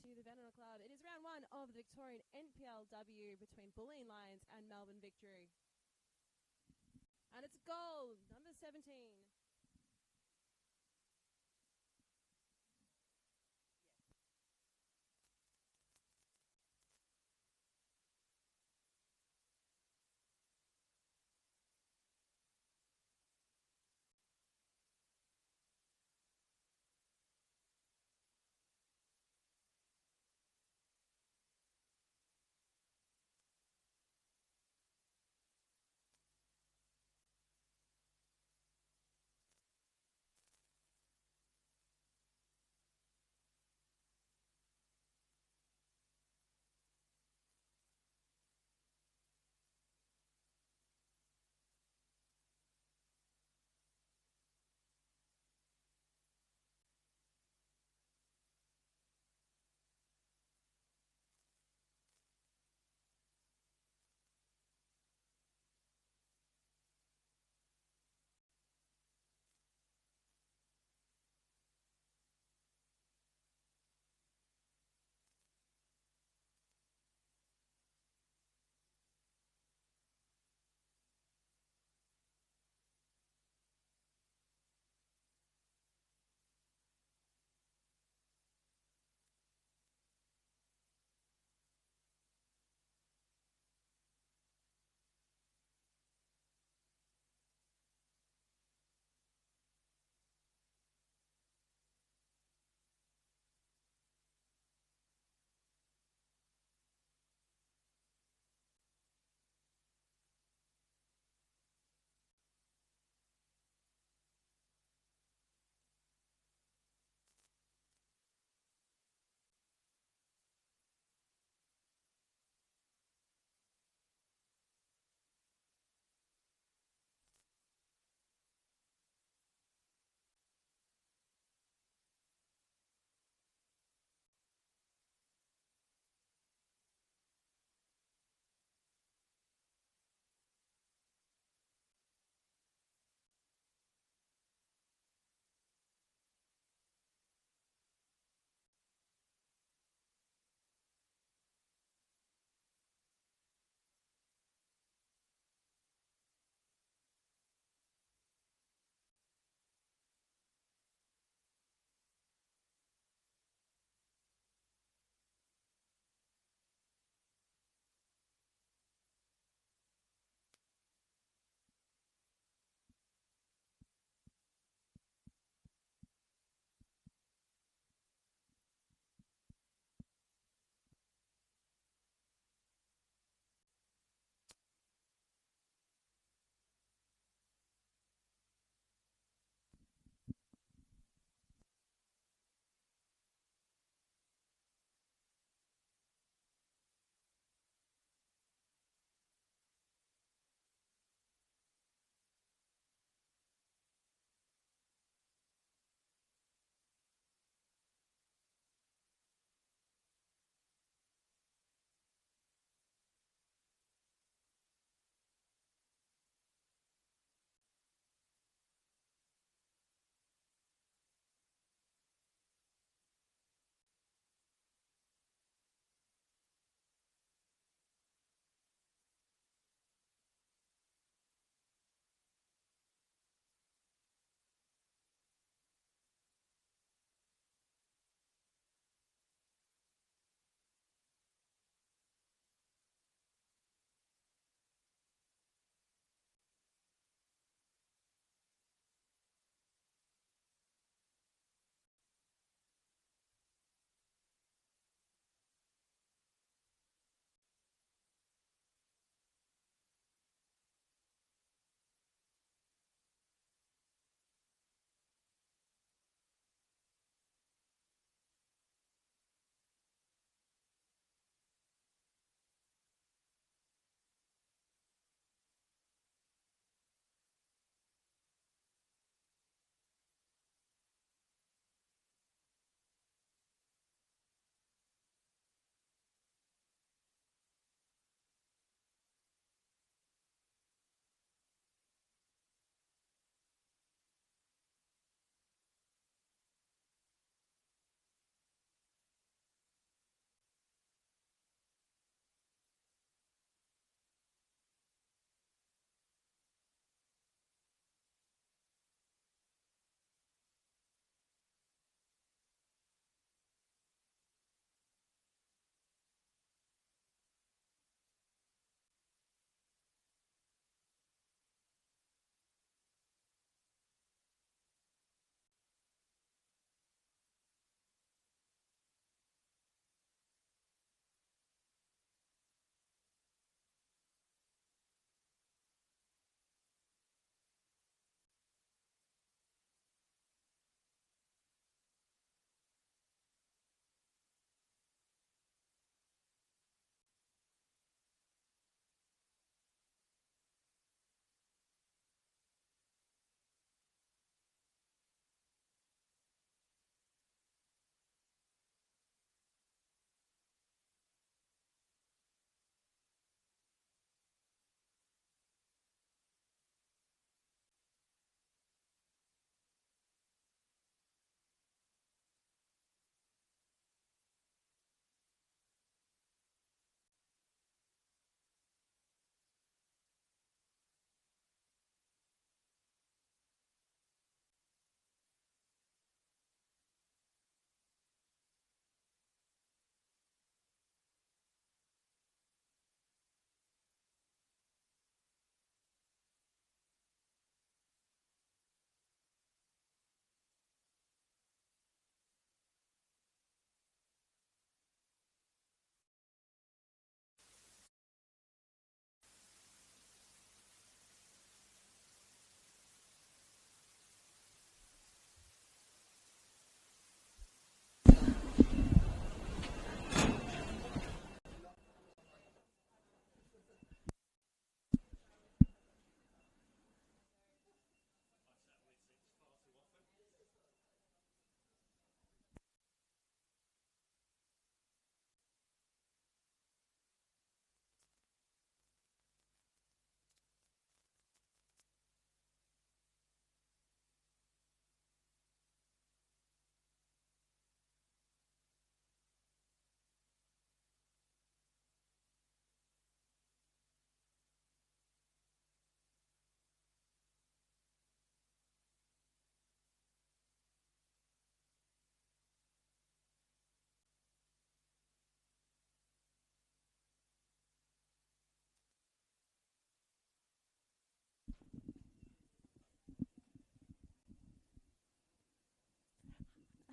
to the Venona Club. It is round one of the Victorian NPLW between Bulleen Lions and Melbourne Victory. And it's goal, number 17.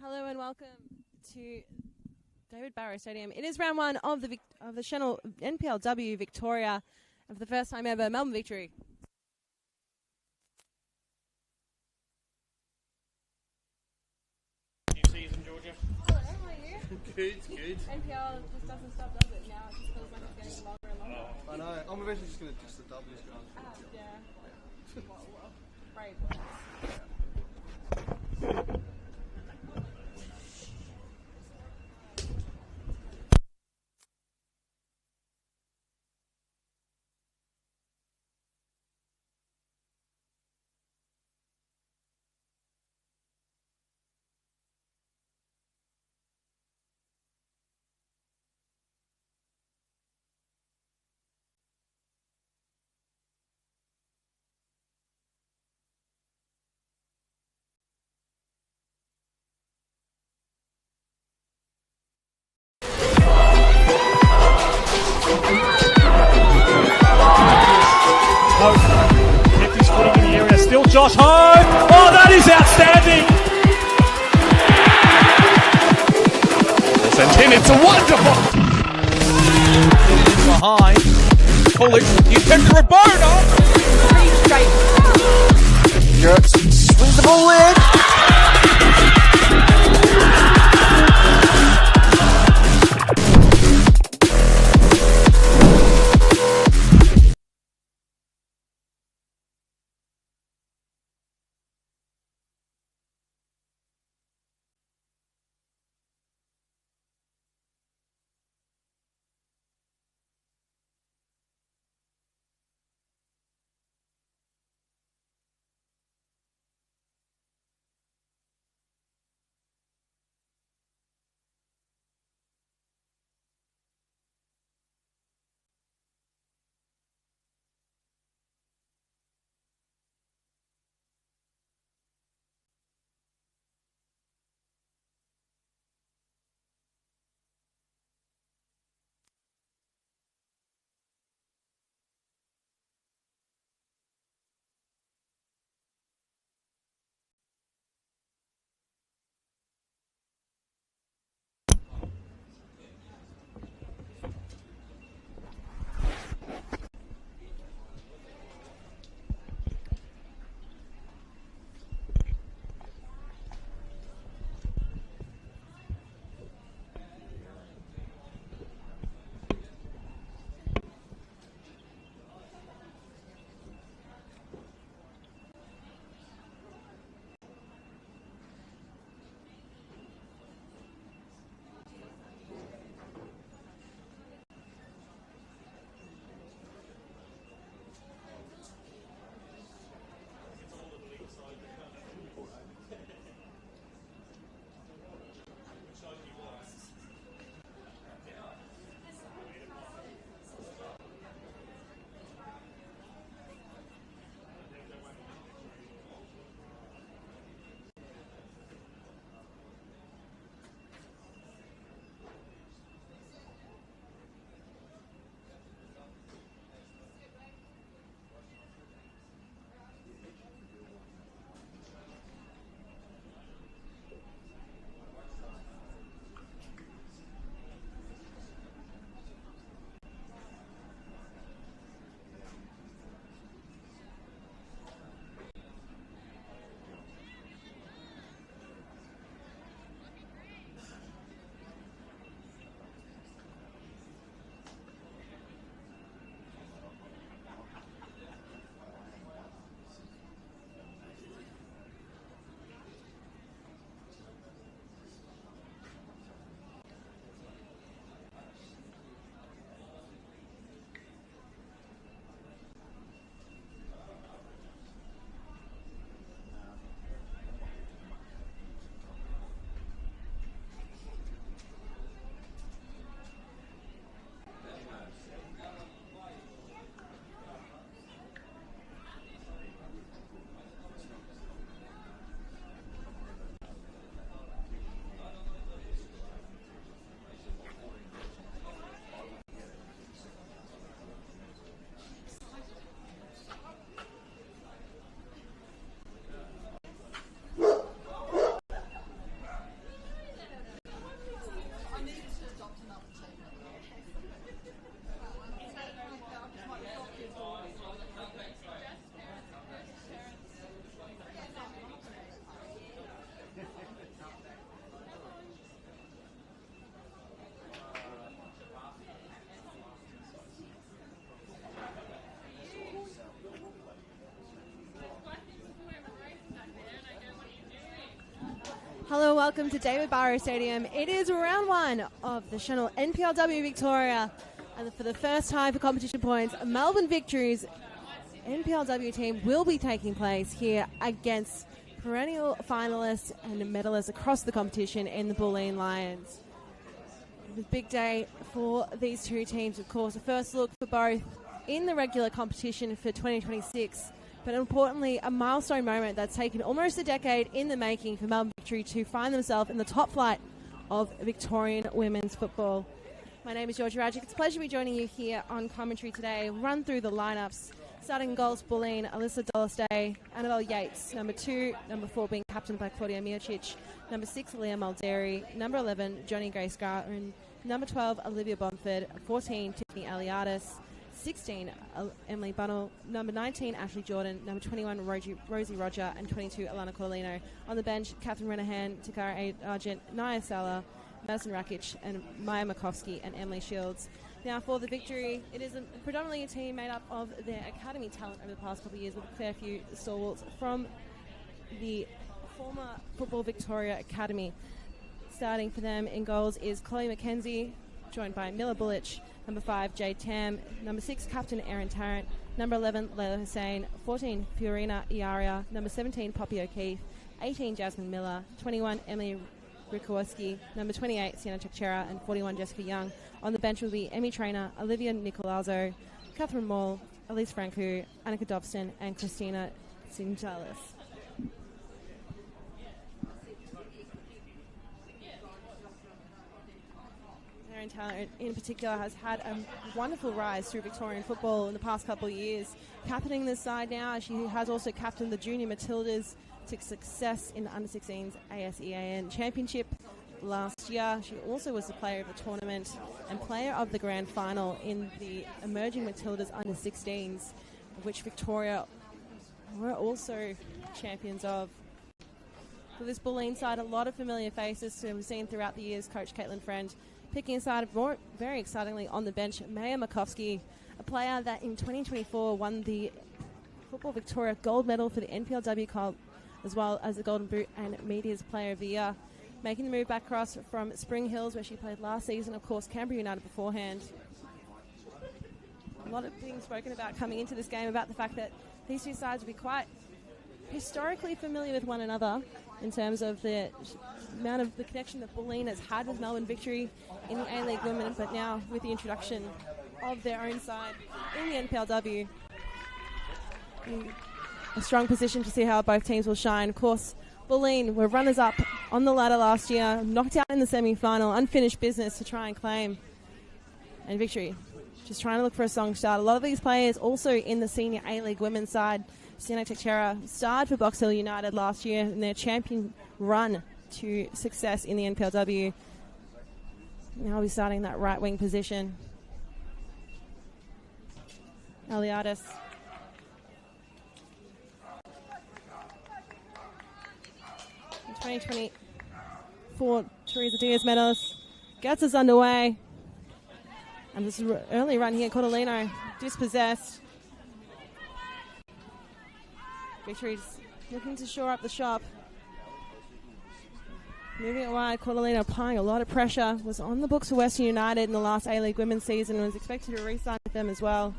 Hello and welcome to David Barrow Stadium. It is round one of the Senol NPLW Victoria, and for the first time ever, Melbourne victory. New season, Georgia. Hello, how are you? Good. NPL just doesn't stop, does it? Now it just feels like it's getting longer and longer. I know. I'm eventually just going to ditch the W's going. Yeah. Brave words. Kept his footing in the area. Still Josh Home. Oh, that is outstanding. Sent in, it's a wonderful. Behind. Pulley, you picked the Roberto. Gertz swings the ball in. welcome to David Barrow Stadium. It is round one of the Senol NPLW Victoria. And for the first time for competition points, Melbourne Victory's NPLW team will be taking place here against perennial finalists and medalists across the competition in the Bulleen Lions. It was a big day for these two teams, of course. A first look for both in the regular competition for 2026, but importantly, a milestone moment that's taken almost a decade in the making for Melbourne Victory to find themselves in the top flight of Victorian women's football. My name is Georgia Rajic. It's a pleasure to be joining you here on commentary today. Run through the lineups. Starting in goals, Bulleen, Alyssa Dolostay, Annabelle Yates. Number 2, number 4 being captained by Claudia Miocic. Number 6, Leah Mulderry. Number 11, Johnny Grace Garton. Number 12, Olivia Bomford. 14, Tiffany Aliadis. 16, Emily Bunnell. Number 19, Ashley Jordan. Number 21, Rosie Roger. And 22, Alana Corlino. On the bench, Catherine Renahan, Takara Argent, Naya Sala, Madison Rakic, and Maya Makovsky and Emily Shields. Now, for the Victory, it is predominantly a team made up of their academy talent over the past couple of years, with a fair few stalwarts from the former Football Victoria Academy. Starting for them in goals is Chloe McKenzie, joined by Mila Bullich. Number 5, Jade Tam. Number 6, Captain Erin Tarrant. Number 11, Layla Hussain. 14, Fiorina Iaria. Number 17, Poppy O'Keefe. 18, Jasmine Miller. 21, Emily Rikowarski. Number 28, Sienna Chekchera. And 41, Jessica Young. On the bench will be Emmy Trainer, Olivia Nicolazzo, Catherine Moll, Elise Francu, Annika Dobson, and Christina Sinjalis. Erin Tarrant in particular has had a wonderful rise through Victorian football in the past couple of years. Captaining this side now, she has also captained the Junior Matildas to success in the Under-16s ASEAN Championship last year. She also was the player of the tournament and player of the grand final in the Emerging Matildas Under-16s, which Victoria were also champions of. For this Bulleen side, a lot of familiar faces who we've seen throughout the years. Coach Caitlin Friend picking aside, very excitingly on the bench, Maya Makovsky, a player that in 2024 won the Football Victoria gold medal for the NPLW Club, as well as the Golden Boot and Media's Player of the Year. Making the move back across from Spring Hills, where she played last season, of course, Canberra United beforehand. A lot of things spoken about coming into this game about the fact that these two sides will be quite historically familiar with one another in terms of the amount of the connection that Bulleen has had with Melbourne Victory in the A-League Women, but now with the introduction of their own side in the NPLW. In a strong position to see how both teams will shine. Of course, Bulleen were runners-up on the ladder last year, knocked out in the semi-final, unfinished business to try and claim. And Victory just trying to look for a strong start. A lot of these players also in the senior A-League women's side. Sienna Techera starred for Box Hill United last year in their champion run to success in the NPLW. Now we're starting that right wing position. Aliadis. In 2024 Teresa Diaz medalist gets us underway. And this early run here, Cortolino dispossessed. Victory's looking to shore up the shop. Moving it wide, Cortolino applying a lot of pressure. Was on the books for Western United in the last A-League women's season and was expected to re-sign with them as well.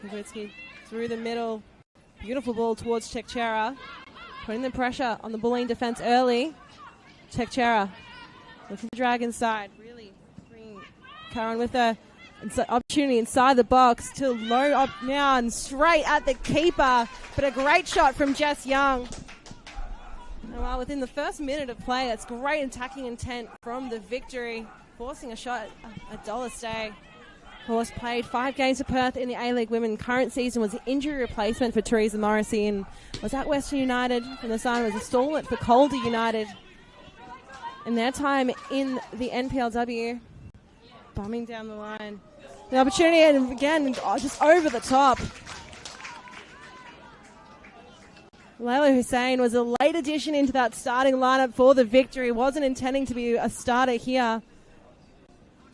Kowitsky through the middle. Beautiful ball towards Chekchera. Putting the pressure on the Bulleen defense early. Chekchera looking to drag inside. Really bringing Karen with a opportunity inside the box to load up now and straight at the keeper. But a great shot from Jess Young. And while within the first minute of play, that's great attacking intent from the Victory. Forcing a shot at Dolostay. Of course, played 5 games for Perth in the A-League Women. Current season was the injury replacement for Teresa Morrissey and was at Western United. From the side was a stalwart for Calder United. In their time in the NPLW, bombing down the line. The opportunity, and again, just over the top. Layla Hussain was a late addition into that starting lineup for the Victory. Wasn't intending to be a starter here.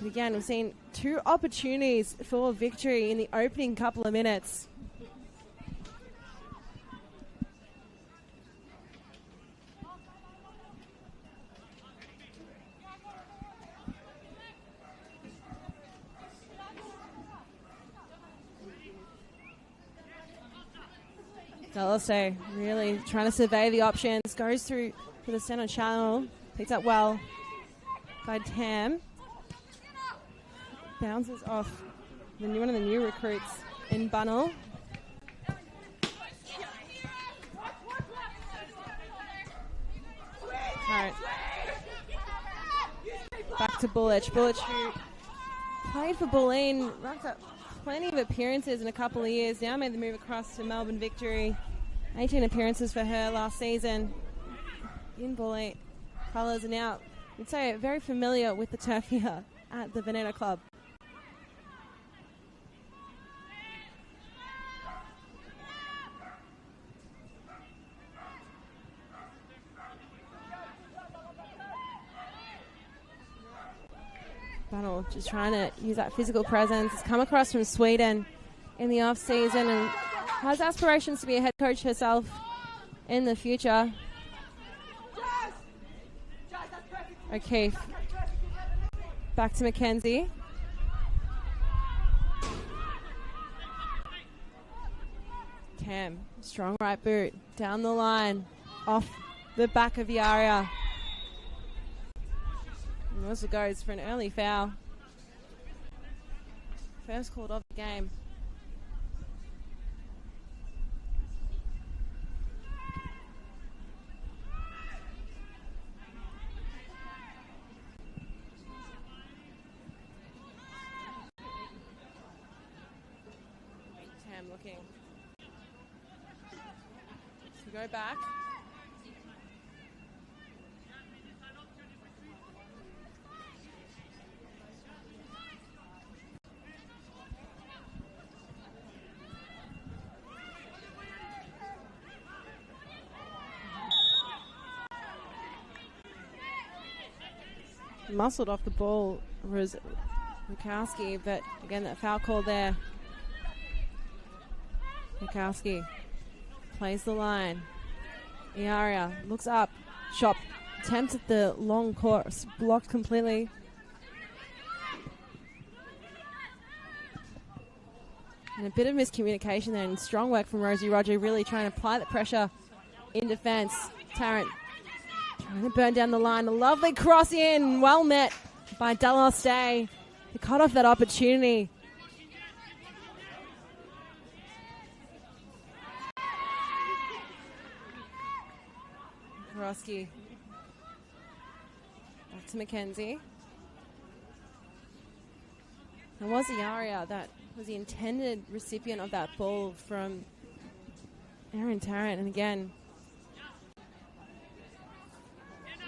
But again, we've seen 2 opportunities for victory in the opening couple of minutes. Delose really trying to survey the options. Goes through to the center channel. Picks up well by Tam. Bounces off one of the new recruits in Bunnell. Alright. Back to Bullich. Bullich, who played for Bulleen, racked up plenty of appearances in a couple of years. Now made the move across to Melbourne Victory. 18 appearances for her last season in Bulleen colours, and now I'd say very familiar with the turf here at the Veneta Club. Bunnell just trying to use that physical presence. Has come across from Sweden in the off-season and has aspirations to be a head coach herself in the future. O'Keefe. Back to Mackenzie. Tam, strong right boot. Down the line. Off the back of Yaria. And also goes for an early foul. First called of the game. Tam looking to go back. Muscled off the ball was Mikowski, but again that foul call there. Mikowski plays the line. Iaria looks up, shot, attempts at the long course, blocked completely. And a bit of miscommunication there, and strong work from Rosie Roger, really trying to apply the pressure in defence. Tarrant trying to burn down the line. A lovely cross in, well met by Dallas Day to cut off that opportunity. Karosky. Back to Mackenzie. It was Iaria that was the intended recipient of that ball from Aaron Tarrant. And again,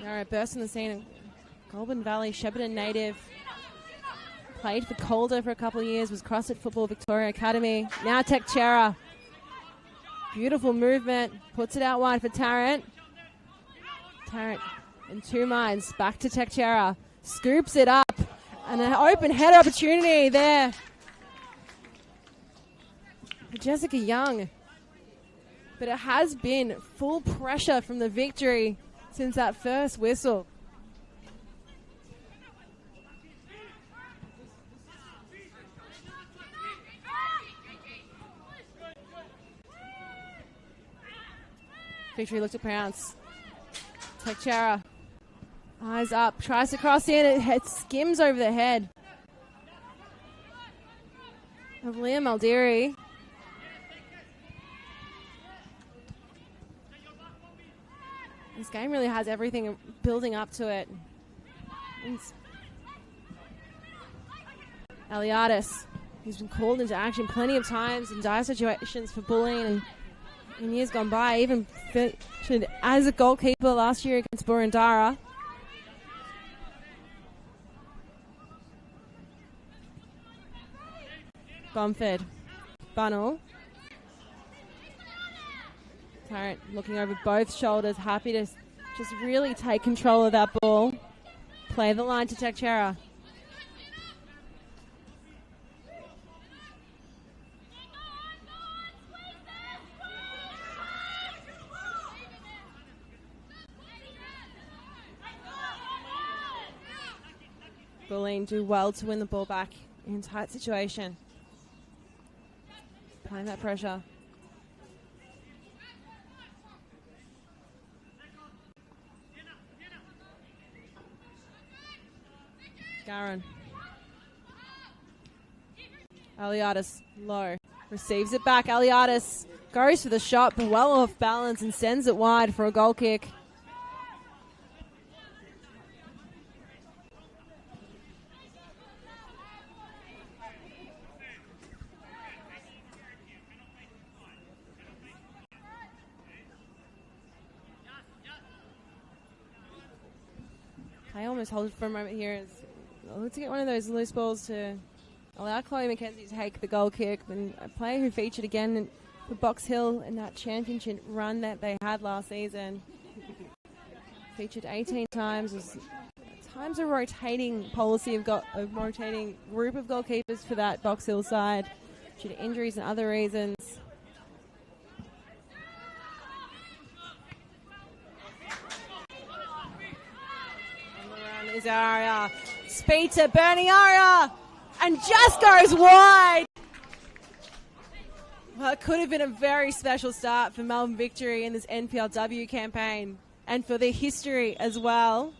Iaria burst on the scene. Goulburn Valley, Shepparton native. Played for Calder for a couple of years, was CrossFit Football Victoria Academy. Now Tekchera. Beautiful movement. Puts it out wide for Tarrant. Tarrant in two minds. Back to Tekchera. Scoops it up. And an open head opportunity there for Jessica Young. But it has been full pressure from the Victory since that first whistle. Victory looked to pounce. Tekchera. Eyes up. Tries to cross in. It skims over the head of Liam Aldiri. This game really has everything building up to it. Eliadis, who's been called into action plenty of times in dire situations for Bulleen and in years gone by, even featured as a goalkeeper last year against Burundara. Bumford. Bunnell. Tarrant looking over both shoulders, happy to just really take control of that ball. Play the line to Tekchera. Bulleen do well to win the ball back in tight situation. Applying that pressure. Garin. Aliadis low. Receives it back. Aliadis goes for the shot, but well off balance and sends it wide for a goal kick. I almost hold it for a moment here. Let's get one of those loose balls to allow Chloe McKenzie to take the goal kick. And a player who featured again for Box Hill in that championship run that they had last season. Featured 18 times. Was times a rotating policy of rotating group of goalkeepers for that Box Hill side due to injuries and other reasons. Is Aria. Speed to Bernie Aria. And just goes wide. Well, it could have been a very special start for Melbourne Victory in this NPLW campaign and for their history as well.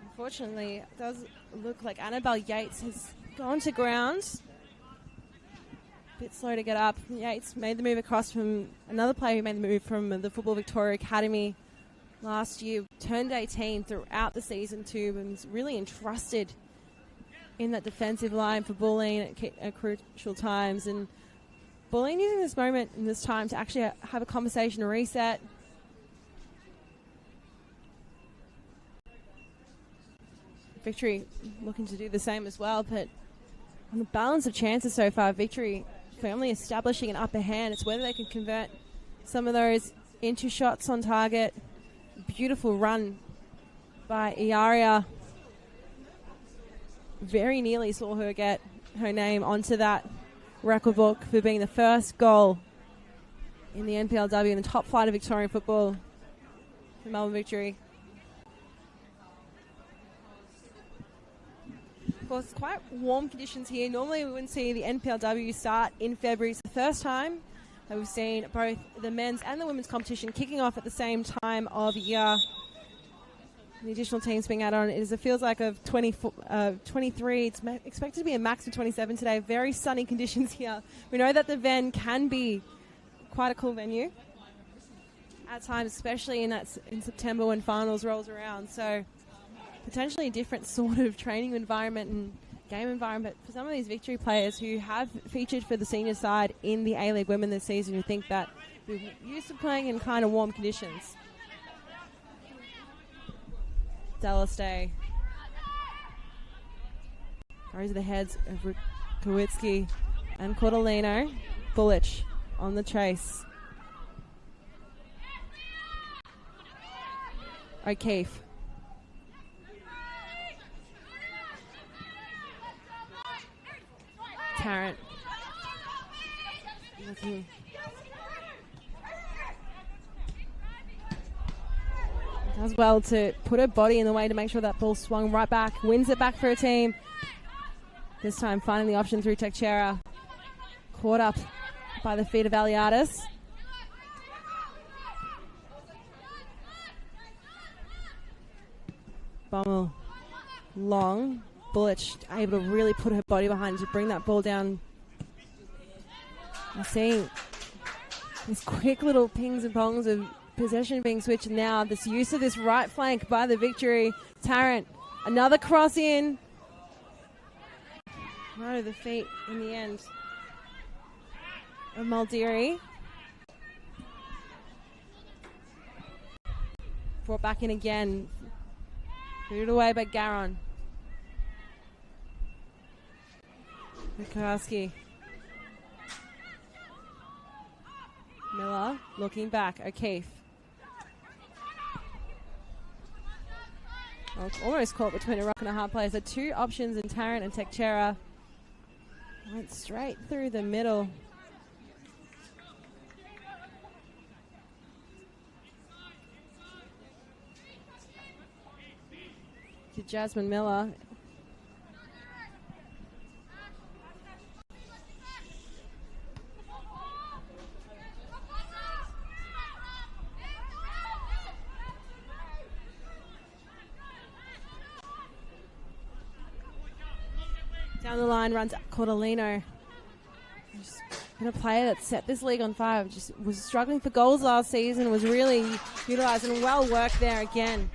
Unfortunately, it does look like Annabelle Yates has gone to ground. A bit slow to get up. Yates made the move across from another player who made the move from the Football Victoria Academy last year, turned 18 throughout the season too, and was really entrusted in that defensive line for Bulleen at crucial times. And Bulleen using this moment and this time to actually have a conversation, a reset. Victory looking to do the same as well, but on the balance of chances so far, Victory firmly establishing an upper hand. It's whether they can convert some of those into shots on target. Beautiful run by Iaria. Very nearly saw her get her name onto that record book for being the first goal in the NPLW in the top flight of Victorian football for Melbourne Victory. Of course, it's quite warm conditions here. Normally we wouldn't see the NPLW start in February. It's the first time that we've seen both the men's and the women's competition kicking off at the same time of year. The additional teams being added on, it feels like of 23. It's expected to be a max of 27 today. Very sunny conditions here. We know that the Ven can be quite a cool venue at times, especially in September when finals rolls around. So potentially a different sort of training environment and game environment for some of these Victory players who have featured for the senior side in the A-League Women this season, who think that we're used to playing in kind of warm conditions. Delastay goes to the heads of Kowitsky and Cordolino. Bullich on the chase. O'Keefe. Tarrant. Does well to put her body in the way to make sure that ball swung right back. Wins it back for her team. This time finding the option through Teixeira. Caught up by the feet of Aliadis. Bommel. Long. Bullich able to really put her body behind to bring that ball down. I'm seeing these quick little pings and pongs of possession being switched now. This use of this right flank by the Victory. Tarrant, another cross in. Right of the feet in the end of Maldiri. Brought back in again. Booted away by Garon. Mikulski. Miller looking back. O'Keefe. Well, it's almost caught between a rock and a hard place. So two options in Tarrant and Teixeira. Went straight through the middle. To Jasmine Miller. Down the line runs Cordolino. Just been a player that set this league on fire. Just was struggling for goals last season. Was really utilised and well worked there again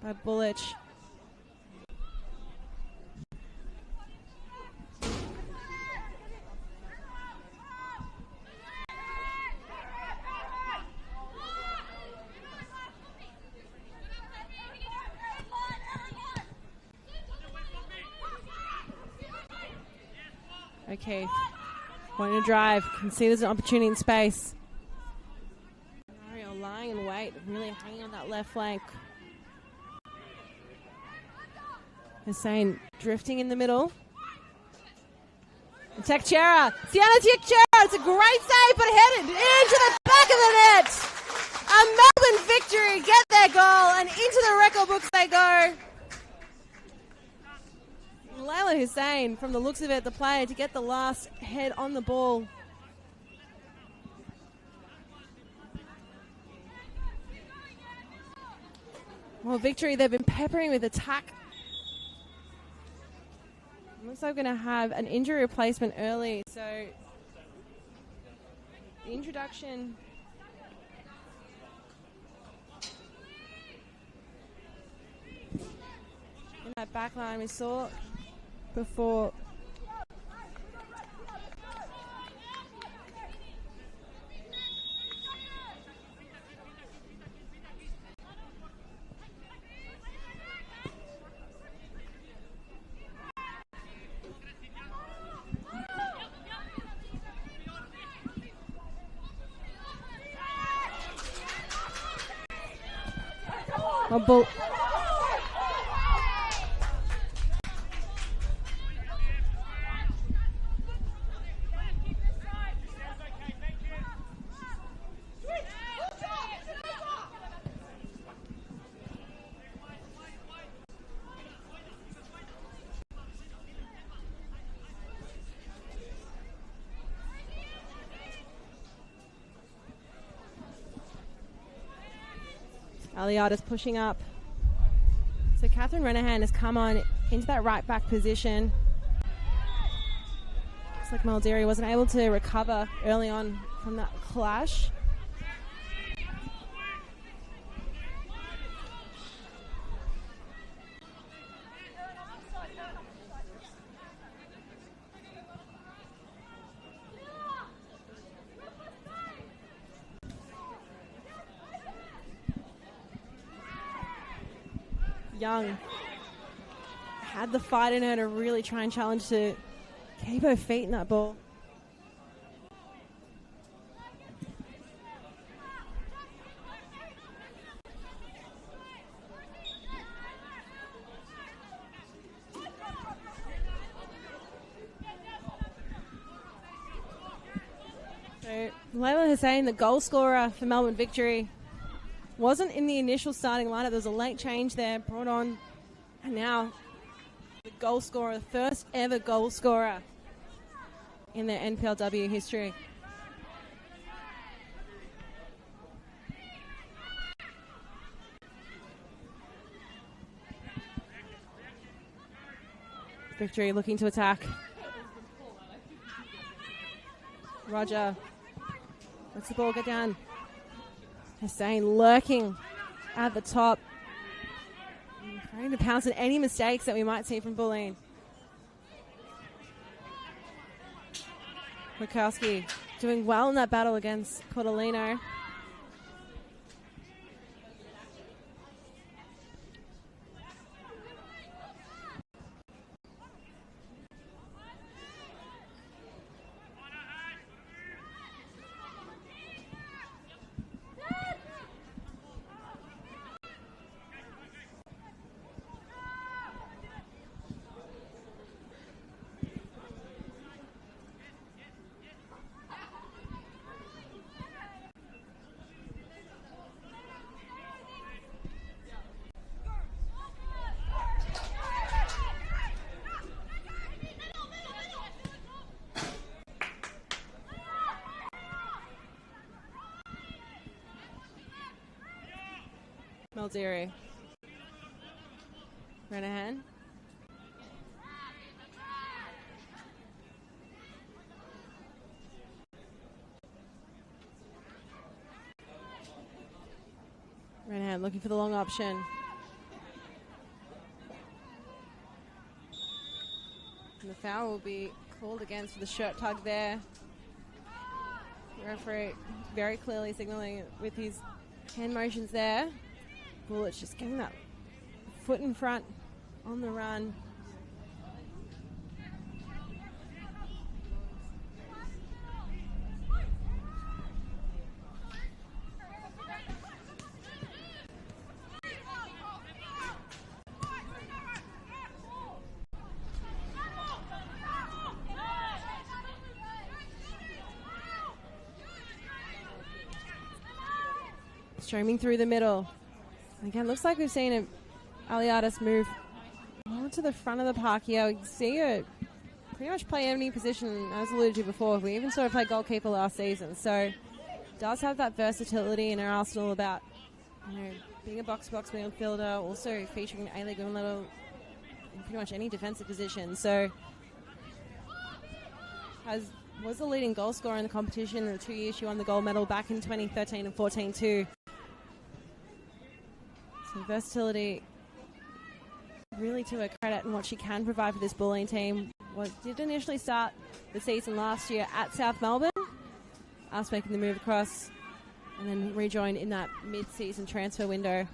by Bullich. Okay, wanting to drive. Can see there's an opportunity in space. Mario lying in wait, really hanging on that left flank. Hussein drifting in the middle. Teixeira, Sienna Teixeira, it's a great save, but headed into the back of the net. A Melbourne victory, get their goal, and into the record books they go. Layla Hussein, from the looks of it, the player to get the last head on the ball. Well, victory, they've been peppering with attack. Looks like we're going to have an injury replacement early, so the introduction. In that back line we saw before. Aliada's pushing up. So Catherine Renahan has come on into that right back position. Looks like Maldiri wasn't able to recover early on from that clash. Young had the fight in her to really try and challenge to keep her feet in that ball. So Layla Hussein, the goal scorer for Melbourne victory, wasn't in the initial starting lineup. There was a late change there, brought on, and now the goal scorer, the first ever goal scorer in their NPLW history. Victory looking to attack. Roger lets the ball get down. Hussein lurking at the top, trying to pounce on any mistakes that we might see from Bulleen. Murkowski doing well in that battle against Cordolino. Maldiri. Renahan. Renham looking for the long option. And the foul will be called against for the shirt tug there. The referee very clearly signaling with his hand motions there. Bullett's just getting that foot in front on the run. Streaming through the middle. Again, looks like we've seen Aliadis move more to the front of the park here. We can see her pretty much play any position, as alluded to before. We even saw her play goalkeeper last season. So does have that versatility in her arsenal about being a box-to-box midfielder, also featuring A-League women level in pretty much any defensive position. So was the leading goal scorer in the competition in the 2 years she won the gold medal back in 2013 and 14 too. So versatility really to her credit and what she can provide for this Bulleen team. Did initially start the season last year at South Melbourne, us making the move across and then rejoined in that mid-season transfer window.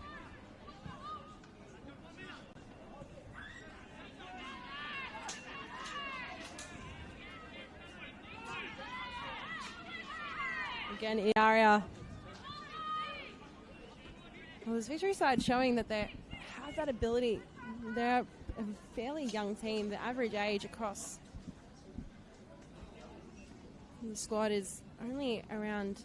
Again, Iaria. Well, this victory side showing that they have that ability. They're a fairly young team. The average age across the squad is only around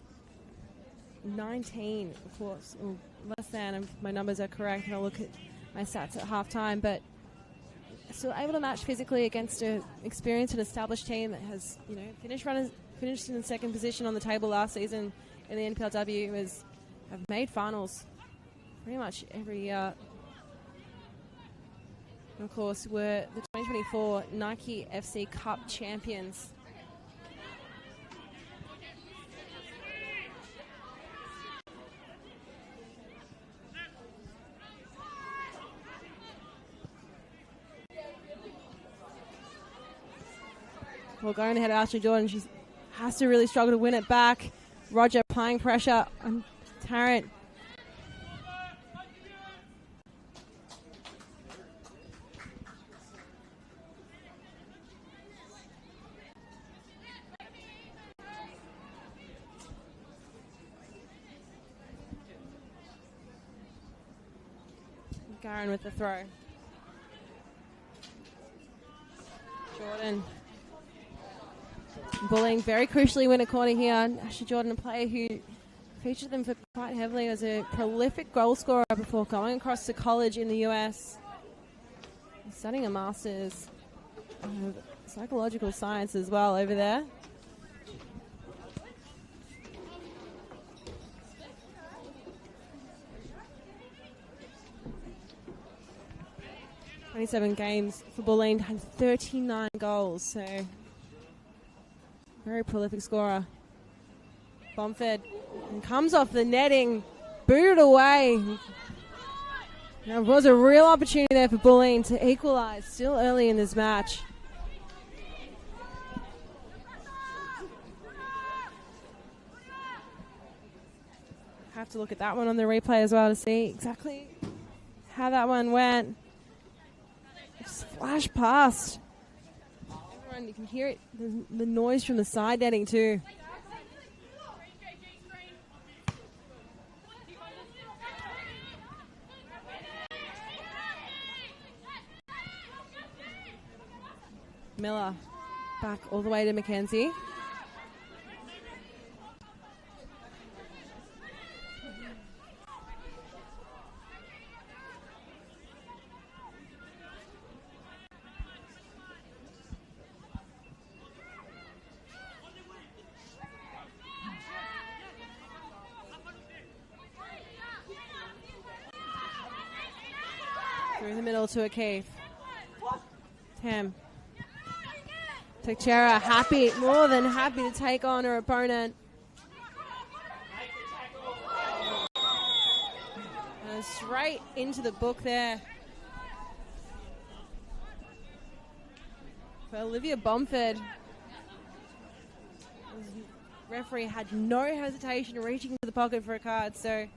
19, of course, or less than, if my numbers are correct. I'll look at my stats at halftime, but still able to match physically against an experienced and established team that has, finished in the second position on the table last season in the NPLW, have made finals pretty much every year. And of course, were the 2024 Nike FC Cup champions. Well, going ahead of Ashley Jordan, she has to really struggle to win it back. Roger applying pressure on Tarrant. Garen with the throw. Jordan. Bulleen very crucially win a corner here. Ashley Jordan, a player who featured them for quite heavily as a prolific goal scorer before going across to college in the US. Studying a master's of psychological science as well over there. "27 games for Bulleen, had 39 goals, so very prolific scorer." Bomford and comes off the netting, booted away. There was a real opportunity there for Bulleen to equalise still early in this match. Have to look at that one on the replay as well to see exactly how that one went. Just flash past. Everyone, you can hear it, the noise from the side netting too. Miller back all the way to Mackenzie. Through the middle to O'Keefe. Tam. Teixeira happy, more than happy to take on her opponent. Goes straight into the book there. For Olivia Bomford. The referee had no hesitation reaching into the pocket for a card, so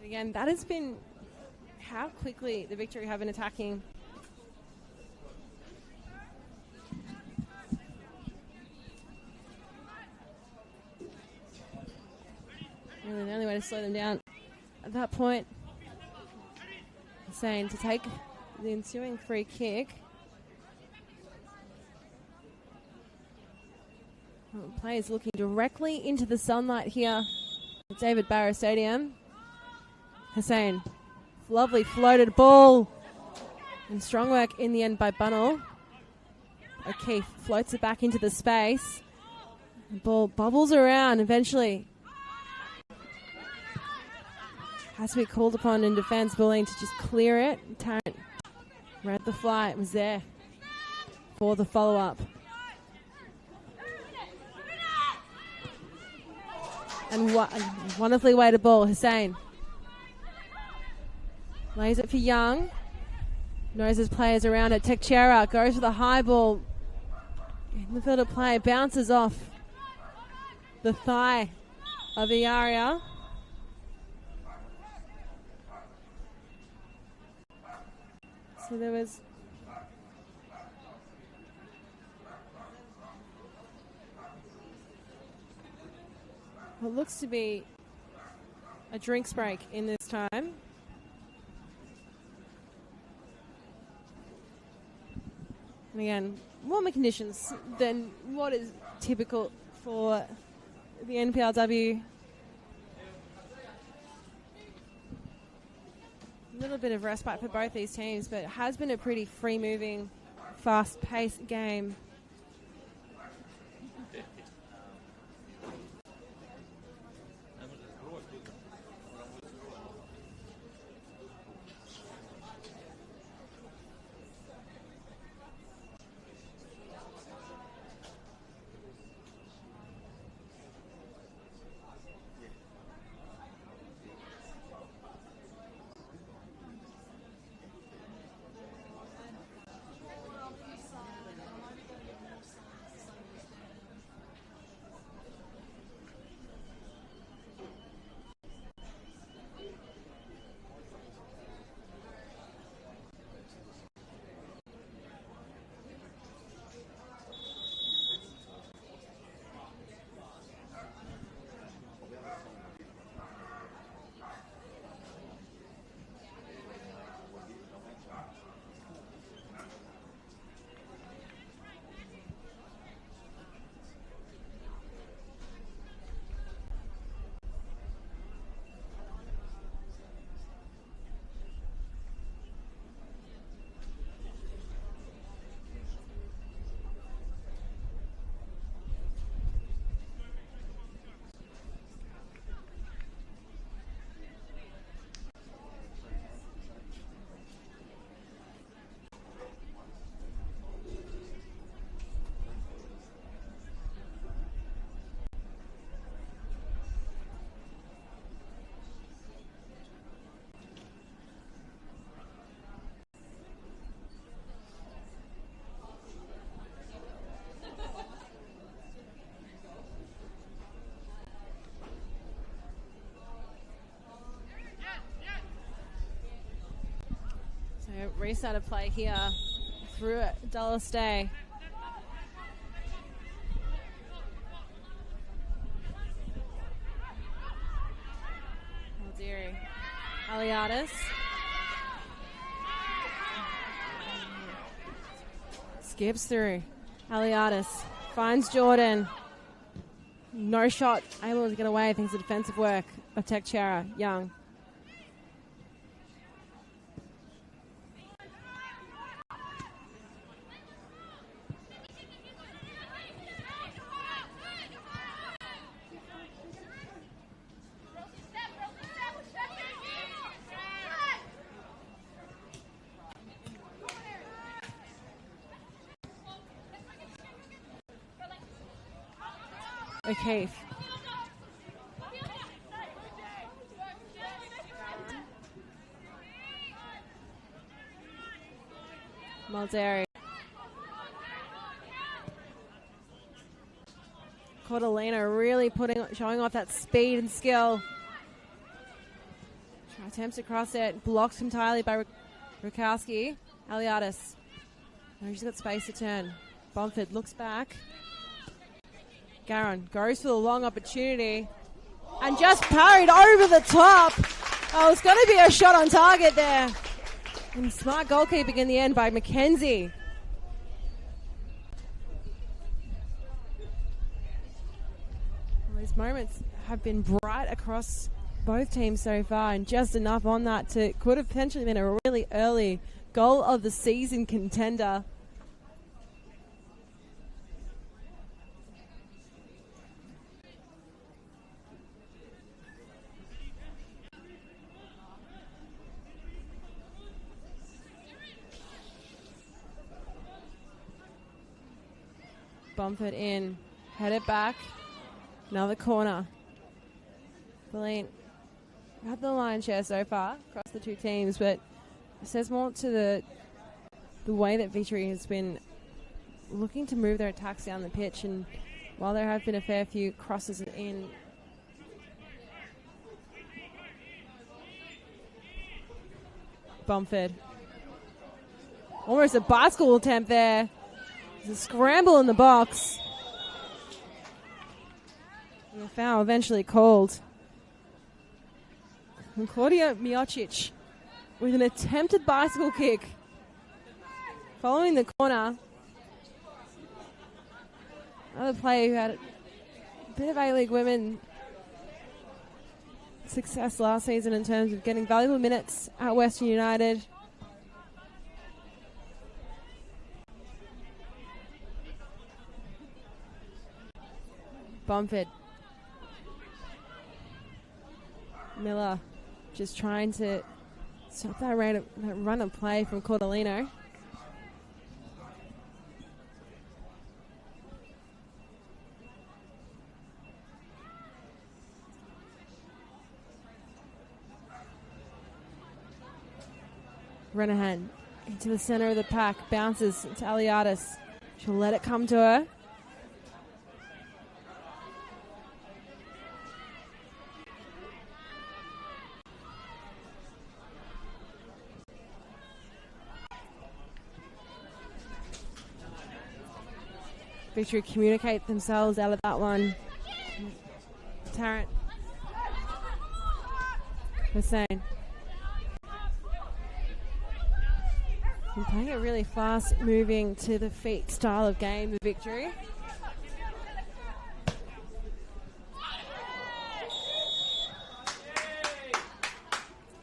again, that has been how quickly the Victory have been attacking. Really, the only way to slow them down at that point, saying to take the ensuing free kick. Well, players looking directly into the sunlight here at David Barrow Stadium. Hussein, lovely floated ball. And strong work in the end by Bunnell. O'Keefe floats it back into the space. The ball bubbles around eventually. Has to be called upon in defence. Bulleen to just clear it. Tarrant read the fly. It was there for the follow-up. And wonderfully weighted ball. Hussein lays it for Young. Knows his players around it. Tekchera goes for the high ball. In the field of play. Bounces off the thigh of Iaria. So there was what looks to be a drinks break in this time. And again, warmer conditions than what is typical for the NPLW. A little bit of respite for both these teams, but it has been a pretty free-moving, fast-paced game. Restart of play here through Dulles Day. Aldiri. Aliadis. Skips through. Aliadis finds Jordan. No shot. Able to get away. Thanks to defensive work of Tekchera. Young. O'Keefe. Mulderry. Cordelino really showing off that speed and skill. Attempts across it, blocked entirely by Rukowski. Aliadis. No, she's got space to turn. Bumford looks back. Garon goes for the long opportunity and just parried over the top. Oh, it's going to be a shot on target there. And smart goalkeeping in the end by McKenzie. Well, these moments have been bright across both teams so far, and just enough on that to could have potentially been a really early goal of the season contender. Bumford in, head it back, another corner. Bulleen had the lion's share so far across the two teams, but it says more to the way that Victory has been looking to move their attacks down the pitch, and while there have been a fair few crosses in, Bumford. Almost a bicycle attempt there. There's a scramble in the box. And the foul eventually called. And Claudia Miocic with an attempted bicycle kick. Following the corner. Another player who had a bit of A-League women success last season in terms of getting valuable minutes at Western United. Bumford. Miller just trying to stop that run of play from Cordelino. Renahan into the center of the pack, bounces to Aliadis. She'll let it come to her. Victory communicate themselves out of that one. Tarrant. Hussein. And playing a really fast moving to the feet style of game with Victory.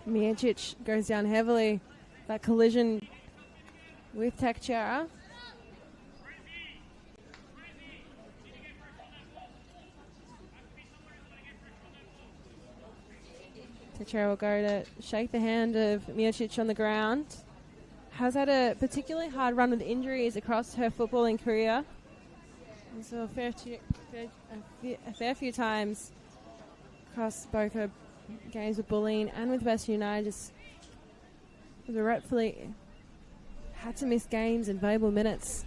Miocic goes down heavily. That collision with Tekchera. Tekchera will go to shake the hand of Miocic on the ground. Has had a particularly hard run with injuries across her footballing career. And so a fair few times across both her games with Bulleen and with Western United, just regretfully had to miss games and valuable minutes.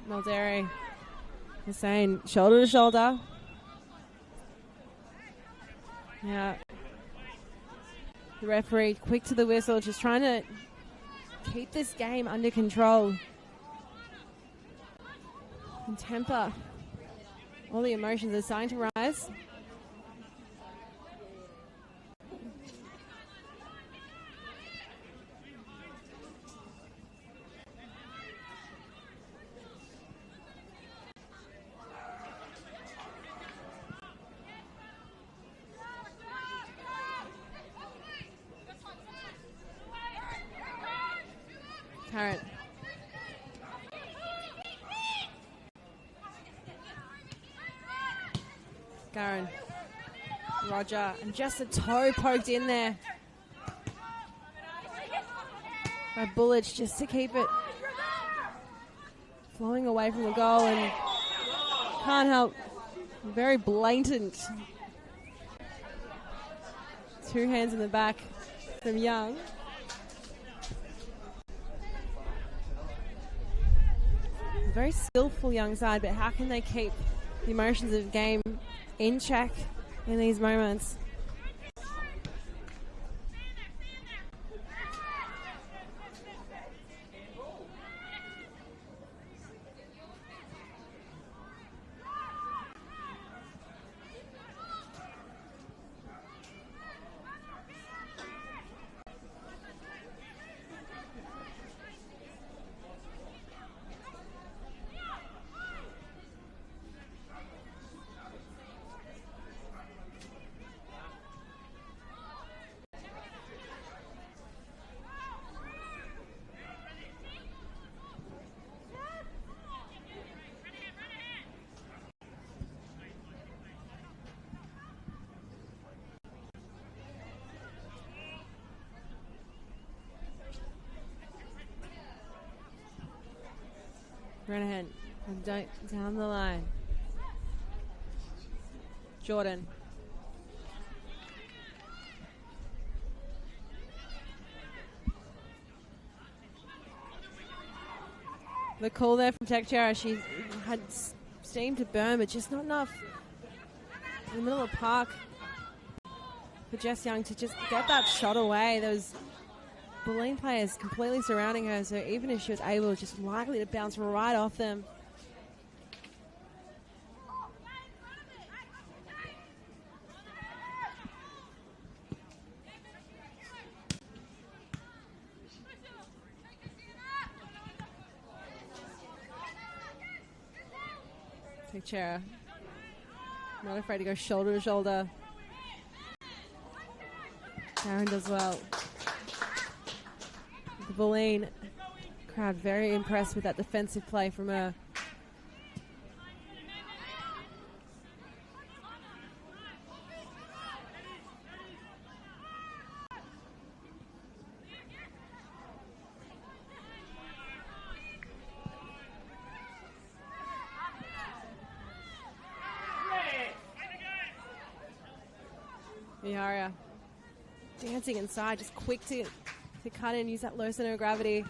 Mulderry is saying shoulder to shoulder. Yeah. The referee quick to the whistle, just trying to keep this game under control and temper all the emotions are starting to rise. Tarrant. Garen. Roger. And just a toe poked in there by Bullich just to keep it flowing away from the goal, and can't help. Very blatant. 2 hands in the back from Young. Very skillful Young side, but how can they keep the emotions of the game in check in these moments? Renahan down the line. Jordan. The call there from Tekchera, she had steam to burn, but just not enough in the middle of the park for Jess Young to just get that shot away. There was Bulleen players completely surrounding her, so even if she was able, just likely to bounce right off them. Tekchera, not afraid to go shoulder to shoulder. Karen does well. The Bulleen crowd very impressed with that defensive play from her. Miharia dancing inside, just quick to cut in, use that low center of gravity.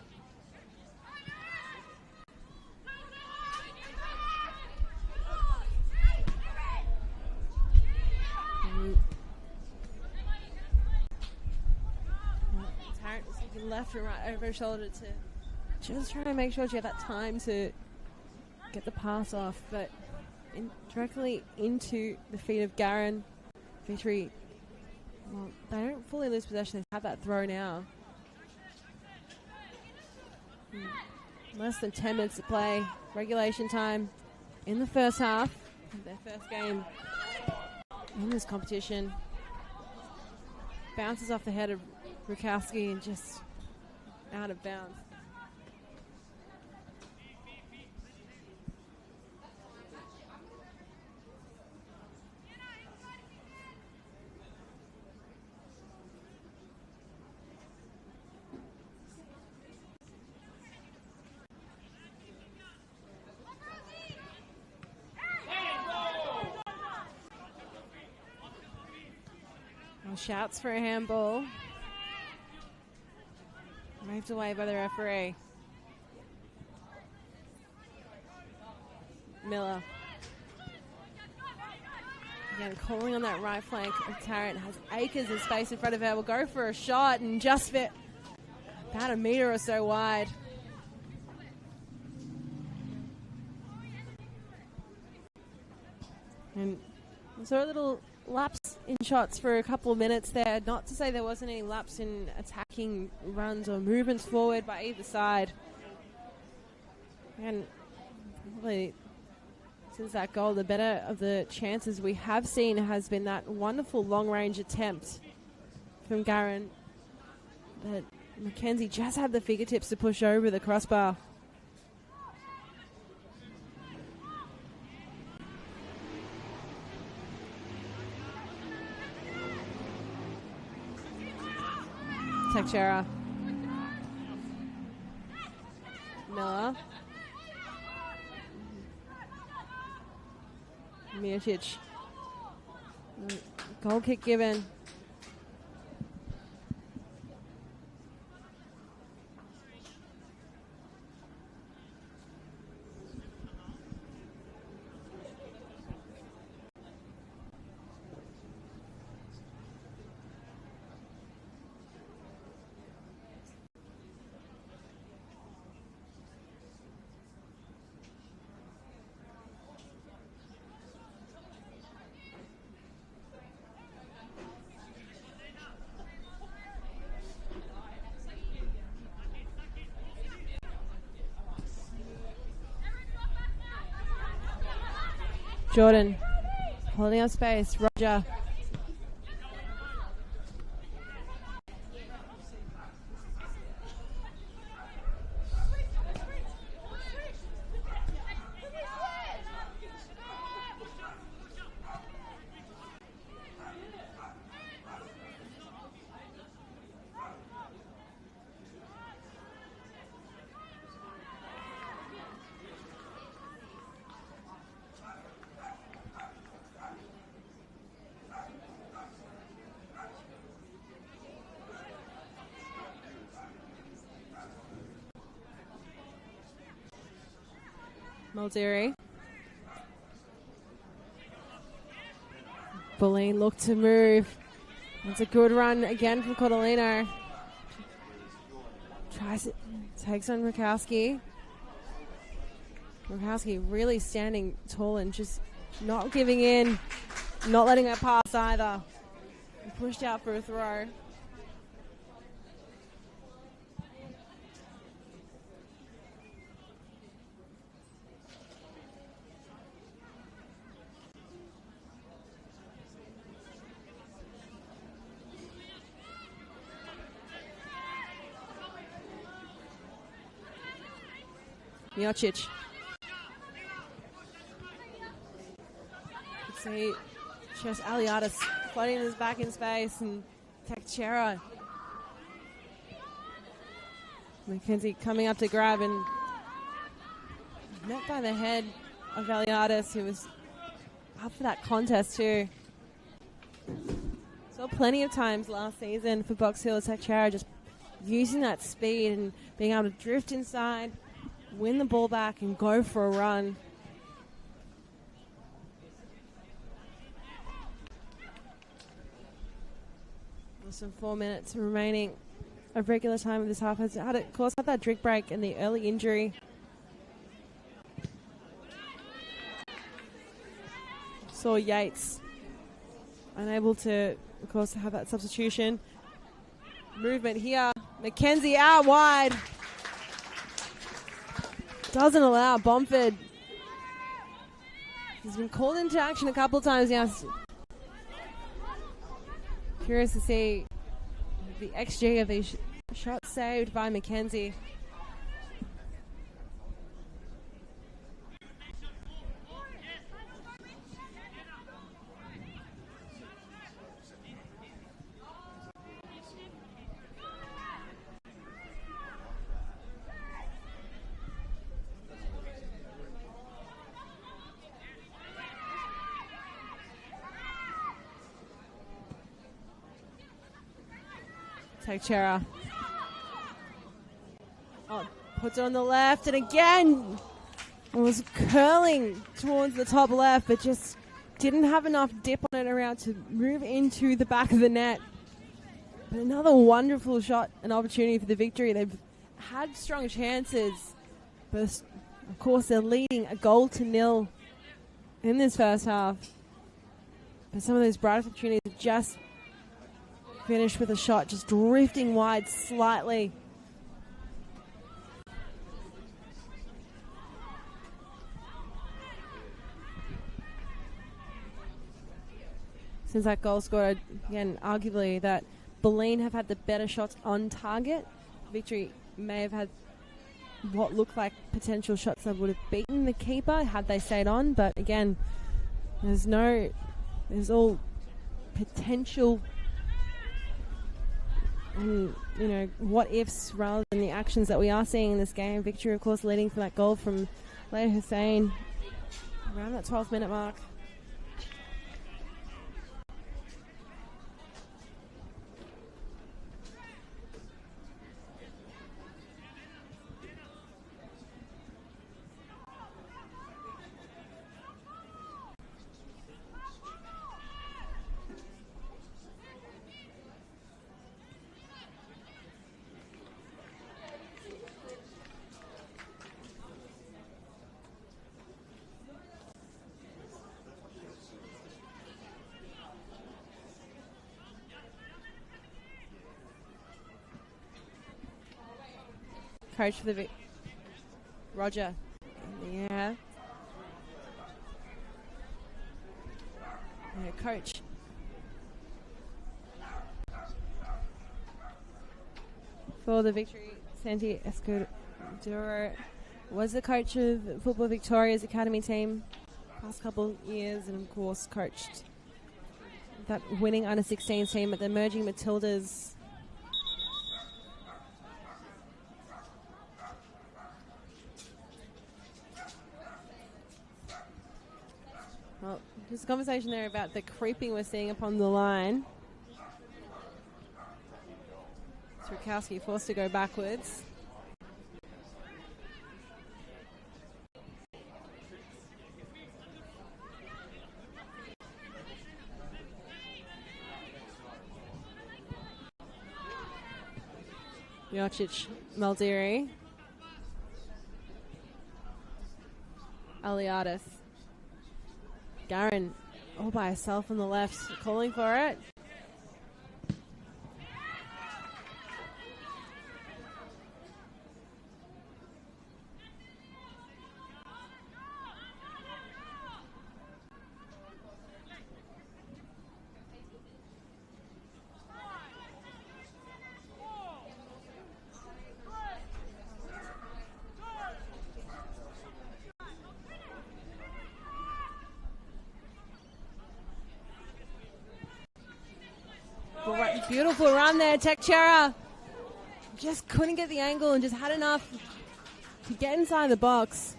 Tarrant was looking left and right over her shoulder to just try to make sure she had that time to get the pass off, but directly into the feet of Garen. Victory, well, they don't fully lose possession, they have that throw now. Less than 10 minutes to play. Regulation time in the first half. Their first game in this competition. Bounces off the head of Rukowski and just out of bounds. Shouts for a handball. Waved away by the referee. Miller. Again, calling on that right flank of Tarrant. Has acres of space in front of her. Will go for a shot and just fit about a metre or so wide. And so a little lapse in shots for a couple of minutes there. Not to say there wasn't any lapse in attacking runs or movements forward by either side. And probably since that goal, the better of the chances we have seen has been that wonderful long-range attempt from Garen. But Mackenzie just had the fingertips to push over the crossbar. Teixeira. Miller. Miocic. Goal kick given. Jordan holding up space. Roger. Muldery. Bulleen looked to move. It's a good run again from Cordolino. Tries it, takes on Rakowski. Rakowski really standing tall and just not giving in, not letting her pass either. Pushed out for a throw. Miocic. You can see just Aliadis floating his back in space and Teixeira. McKenzie coming up to grab and met by the head of Aliadis, who was up for that contest too. Saw plenty of times last season for Box Hill Teixeira just using that speed and being able to drift inside, win the ball back and go for a run. Less than 4 minutes remaining of regular time of this half. Has had, of course, had that drink break and the early injury. Saw Yates unable to, of course, have that substitution. Movement here. McKenzie out wide. Doesn't allow Bomford. He's been called into action a couple of times now. Curious to see the XG of these shots saved by McKenzie. Teixeira. Oh, puts it on the left, and again it was curling towards the top left, but just didn't have enough dip on it around to move into the back of the net. But another wonderful shot, an opportunity for the victory. They've had strong chances, but of course they're leading a 1-0 in this first half. But some of those bright opportunities have just finished with a shot just drifting wide slightly. Since that goal scored, again, arguably that Bulleen have had the better shots on target. Victory may have had what looked like potential shots that would have beaten the keeper had they stayed on, but again, there's all potential and, what ifs rather than the actions that we are seeing in this game. Victory, of course, leading for that goal from Leah Hussein around that 12th minute mark. Coach for the Roger. Yeah. Coach. For the Victory, Santi Escudero was the coach of Football Victoria's academy team past couple years, and of course coached that winning under 16 team at the emerging Matildas. Well, there's a conversation there about the creeping we're seeing upon the line. Rukowski forced to go backwards. Jocic, Maldiri. Aliadis. Garin all by herself on the left, calling for it. Beautiful run there, Tekchera. Just couldn't get the angle and just had enough to get inside the box.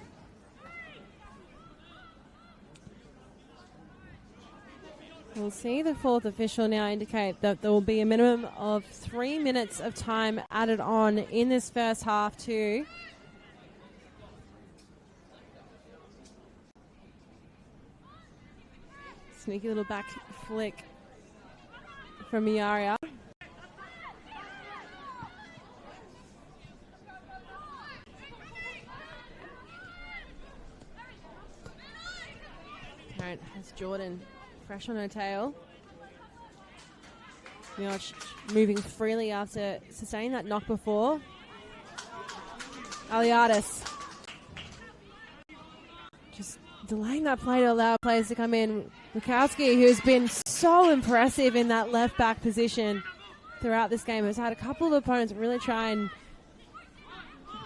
We'll see the fourth official now indicate that there will be a minimum of 3 minutes of time added on in this first half too. Sneaky little back flick from Miaria. Parent has Jordan fresh on her tail. Miocic moving freely after sustaining that knock before. Aliadis just delaying that play to allow players to come in. Rukowski, who's been so impressive in that left back position throughout this game, has had a couple of opponents really try and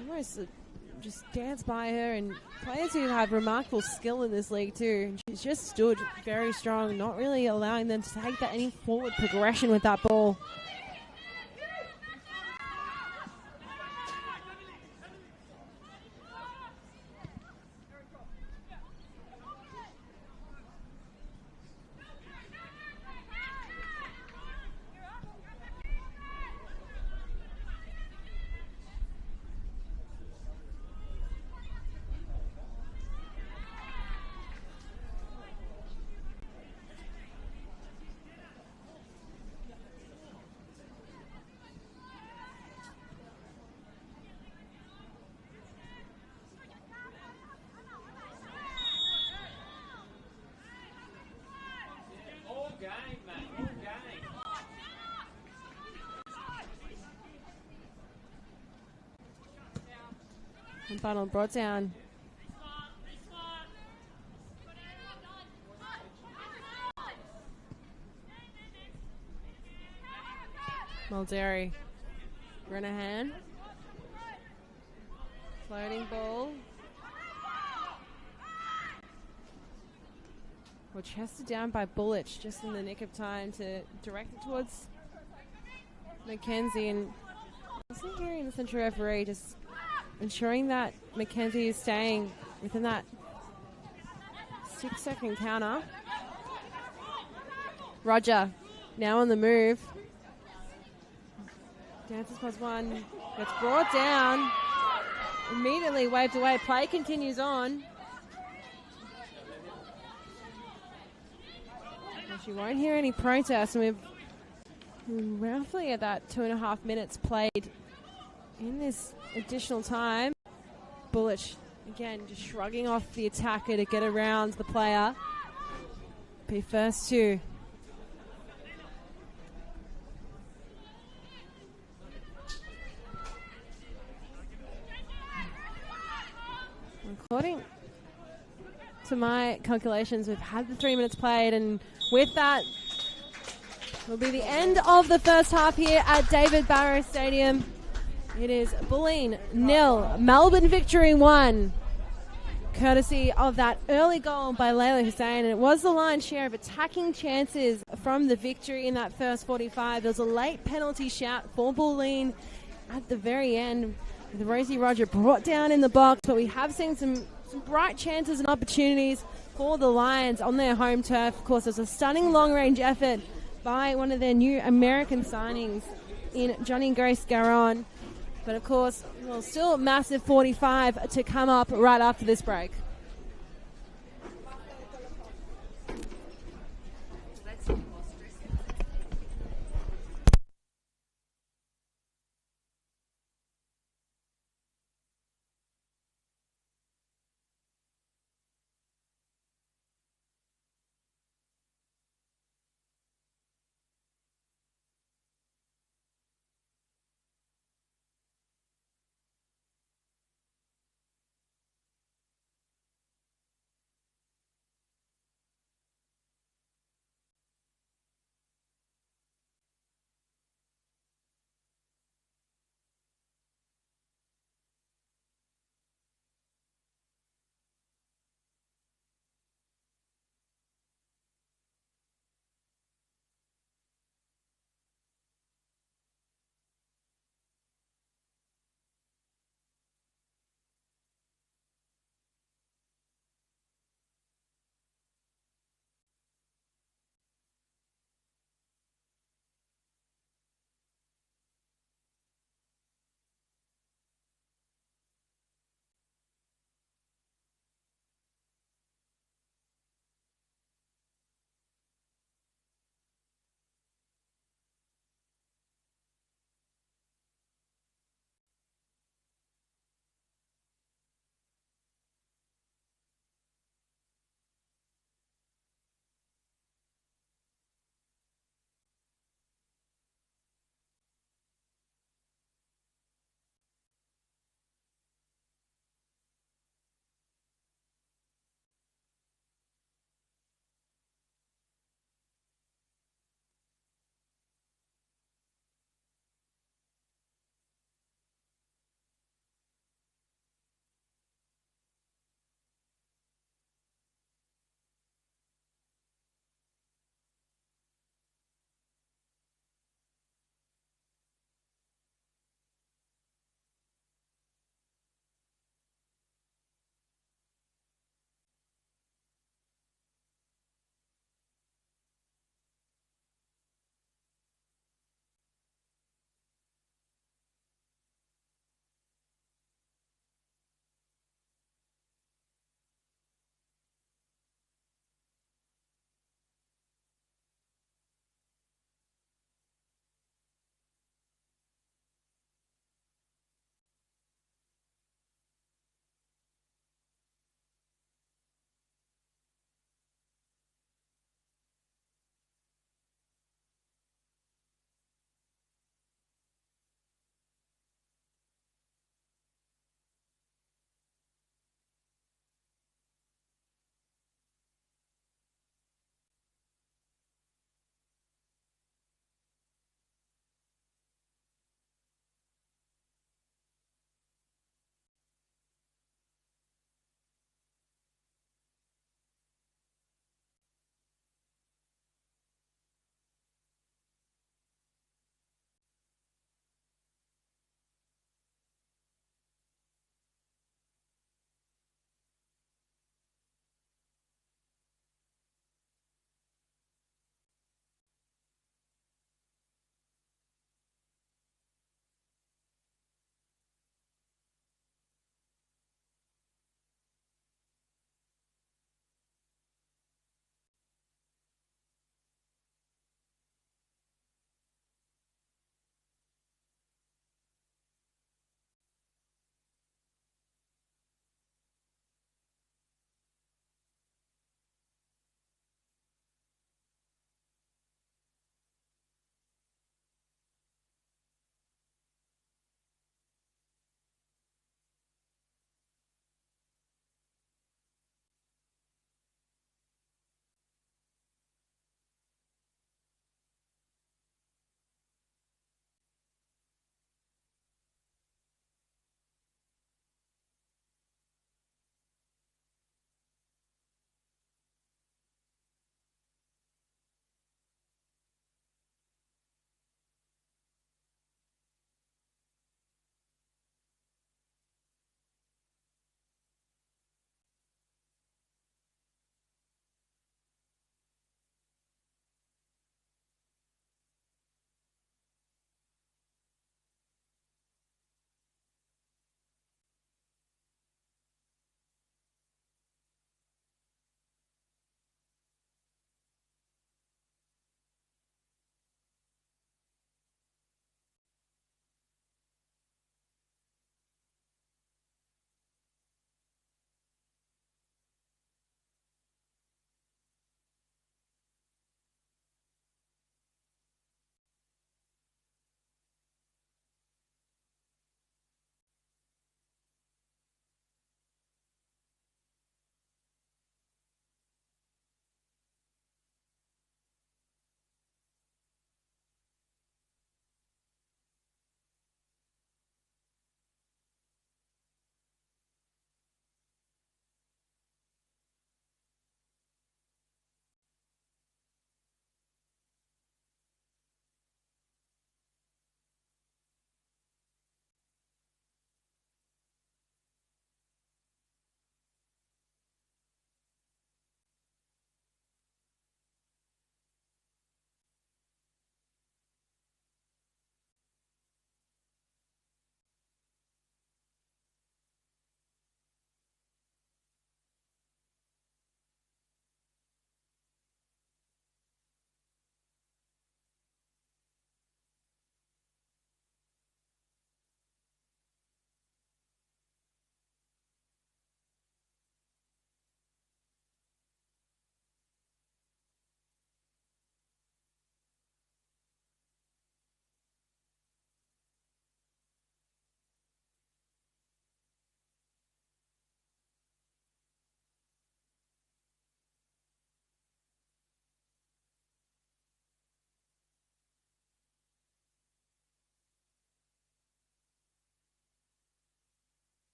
almost just dance by her, and players who have remarkable skill in this league too. And she's just stood very strong, not really allowing them to take that any forward progression with that ball. And final brought down. Maldiri. Renahan. Floating ball. Well, chested down by Bullich just in the nick of time to direct it towards Mackenzie, and also hearing the central referee just ensuring that Mackenzie is staying within that 6-second counter. Roger now on the move. Dances +1 gets brought down. Immediately waved away. Play continues on. Well, she won't hear any protests, and we're roughly at that 2.5 minutes played in this additional time. Bullish again just shrugging off the attacker to get around the player. Be first two. According to my calculations, we've had the 3 minutes played, and with that will be the end of the first half here at David Barrow Stadium. It is Bulleen 0, Melbourne victory 1, courtesy of that early goal by Layla Hussein, and it was the lion's share of attacking chances from the victory in that first 45. There was a late penalty shout for Bulleen at the very end, with Rosie Roger brought down in the box, but we have seen some bright chances and opportunities for the Lions on their home turf. Of course, there's a stunning long-range effort by one of their new American signings in Johnny Grace Garon. But of course, well, still a massive 45 to come up right after this break.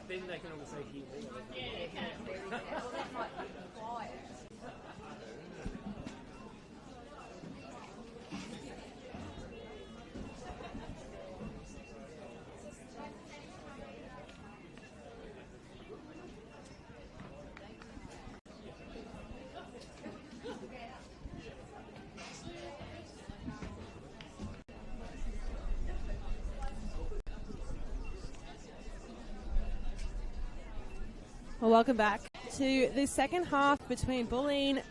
Then they can all say he will. Well, welcome back to the second half between Bulleen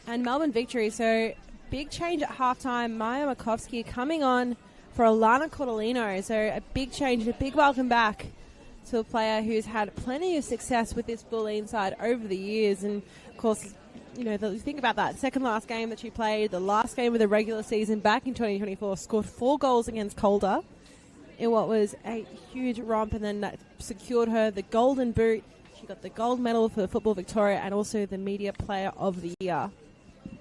and Melbourne Victory. So, big change at halftime. Maya Makovsky coming on for Alana Cordolino. So, a big change, a big welcome back to a player who's had plenty of success with this Bulleen side over the years. And, of course, you know, think about that second last game that she played, the last game of the regular season back in 2024, scored 4 goals against Calder in what was a huge romp, and then that secured her the golden boot. She got the gold medal for Football Victoria and also the Media Player of the Year.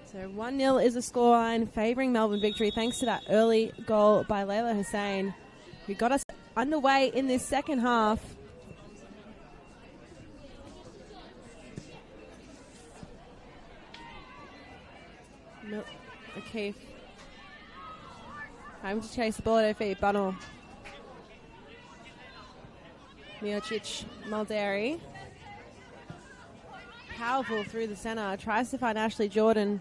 So 1-0 is the scoreline favouring Melbourne Victory thanks to that early goal by Layla Hussein, who got us underway in this second half. O'Keefe. Time to chase the ball at her feet. Bunnell. Miocic. Mulderry. Powerful through the centre. Tries to find Ashley Jordan.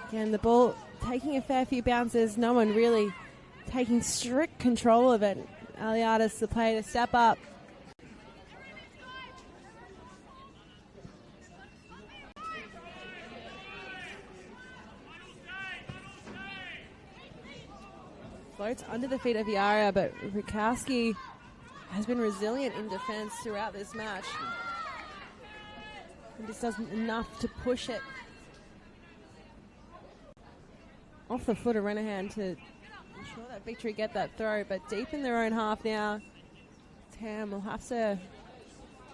Again, the ball taking a fair few bounces. No one really taking strict control of it. Aliadis, the player to step up. Floats under the feet of Yara, but Rukowski has been resilient in defence throughout this match. And just doesn't enough to push it off the foot of Renahan to ensure that Victory get that throw. But deep in their own half now, Tam will have to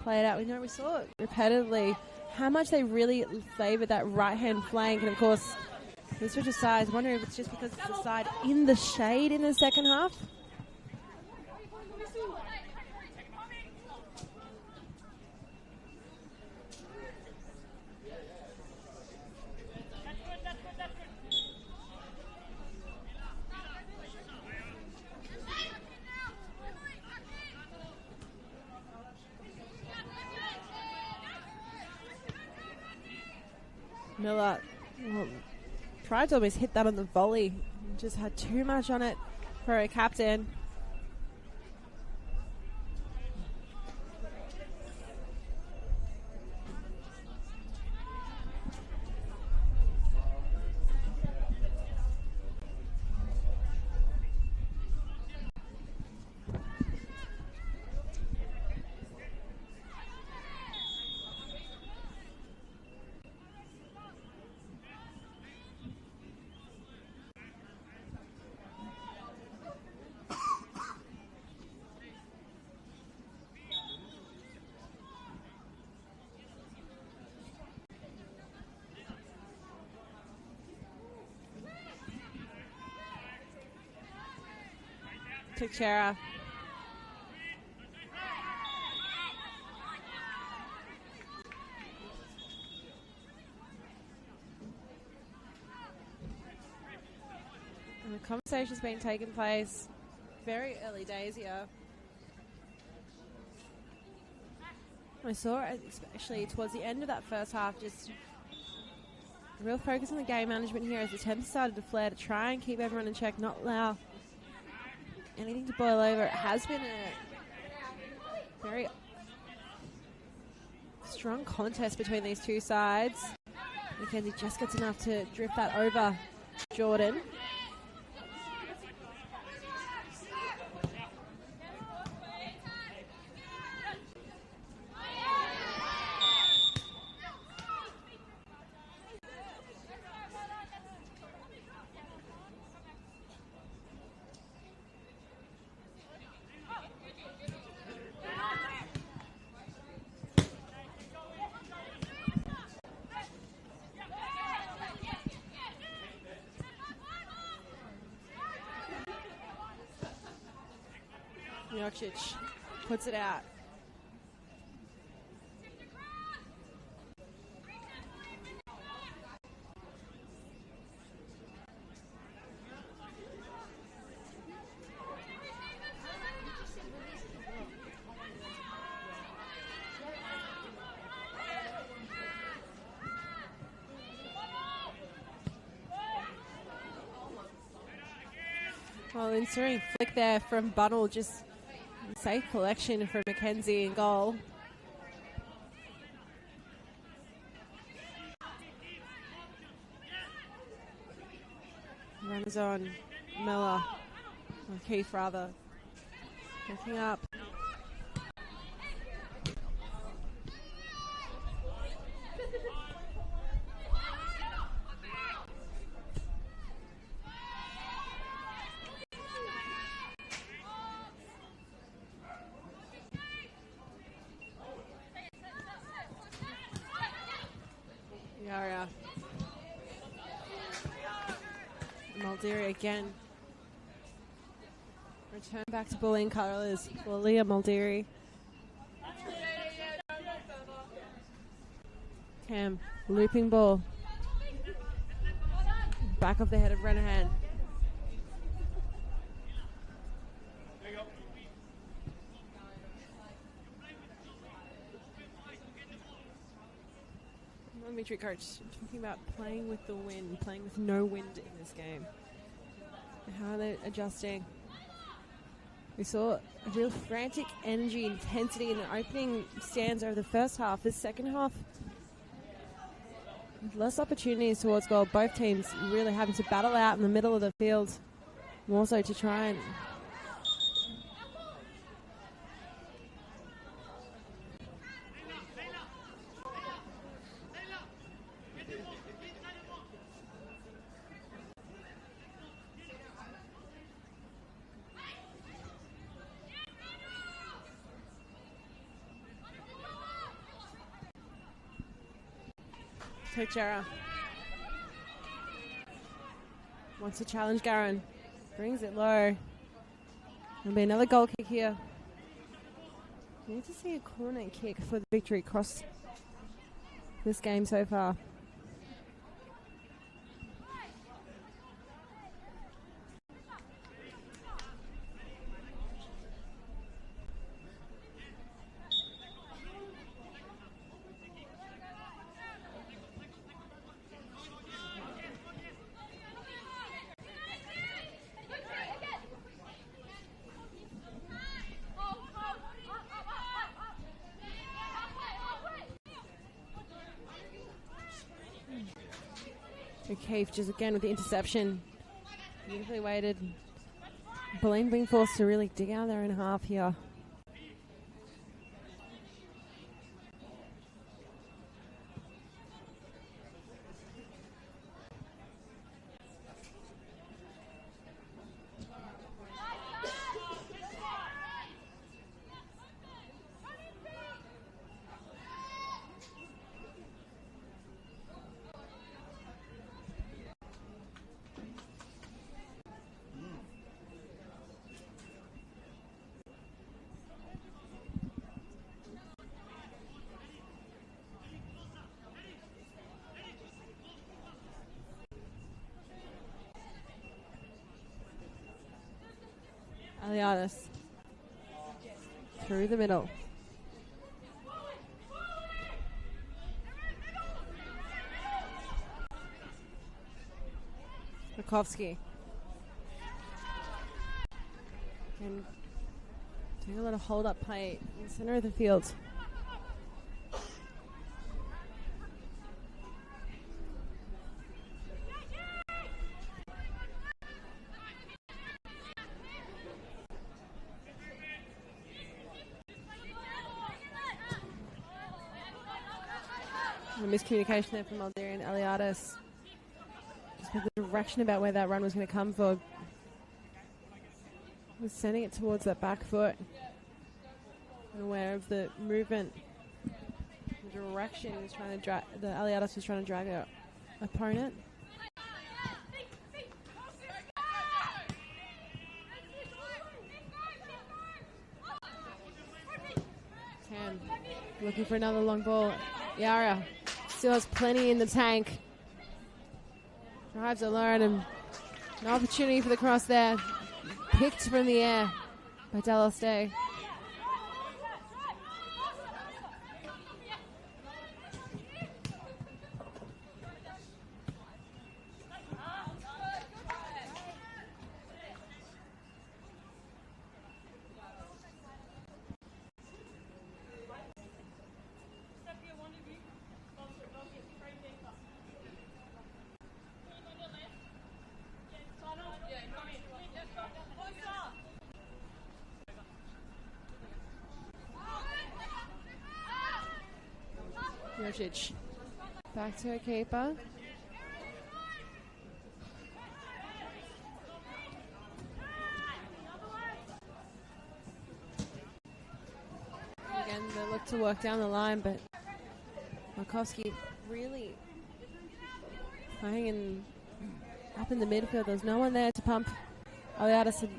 play it out. We saw it repetitively, how much they really favoured that right-hand flank. And, of course, the switch of sides, wondering if it's just because it's the side in the shade in the second half. Miller tried to almost hit that on the volley. Just had too much on it for a captain. Teixeira. And the conversation's been taking place very early days here. I saw it, especially towards the end of that first half, just real focus on the game management here as the temps started to flare to try and keep everyone in check, not allow anything to boil over. It has been a very strong contest between these two sides. Mackenzie just gets enough to drift that over Jordan. Miocic Puts it out. Well, ensuing flick there from Bunnell, just safe collection from Mackenzie in goal. Runners on Miller, or Keith rather, picking up. Yara. Muldeary again. Return back to Bulleen colours for Leah Muldeary. Cam, looping ball. Back of the head of Renahan. Victory coach talking about playing with the wind, playing with no wind in this game. How are they adjusting? We saw a real frantic energy, intensity in the opening stands over the first half. The second half, less opportunities towards goal. Both teams really having to battle out in the middle of the field, more so to try and Jara wants to challenge Garin. Brings it low. There'll be another goal kick here. Need to see a corner kick for the victory across this game so far. O'Keefe just again with the interception. Beautifully weighted. Bulleen being forced to really dig out their own half here. Aliadis through the middle. Rakovsky. And doing a little hold-up play in the center of the field. Miscommunication there from Muldeary and Aliadis. Just with the direction about where that run was going to come for. Was sending it towards that back foot. Unaware of the movement. The direction was trying to drag. The Aliadis was trying to drag her opponent. Looking for another long ball. Yara still has plenty in the tank. Drives alone and an opportunity for the cross there. Picked from the air by Dallas Day. Jocic back to a keeper. Again, they look to work down the line, but Markovsky really playing up in the midfield. There's no one there to pump. Aliadis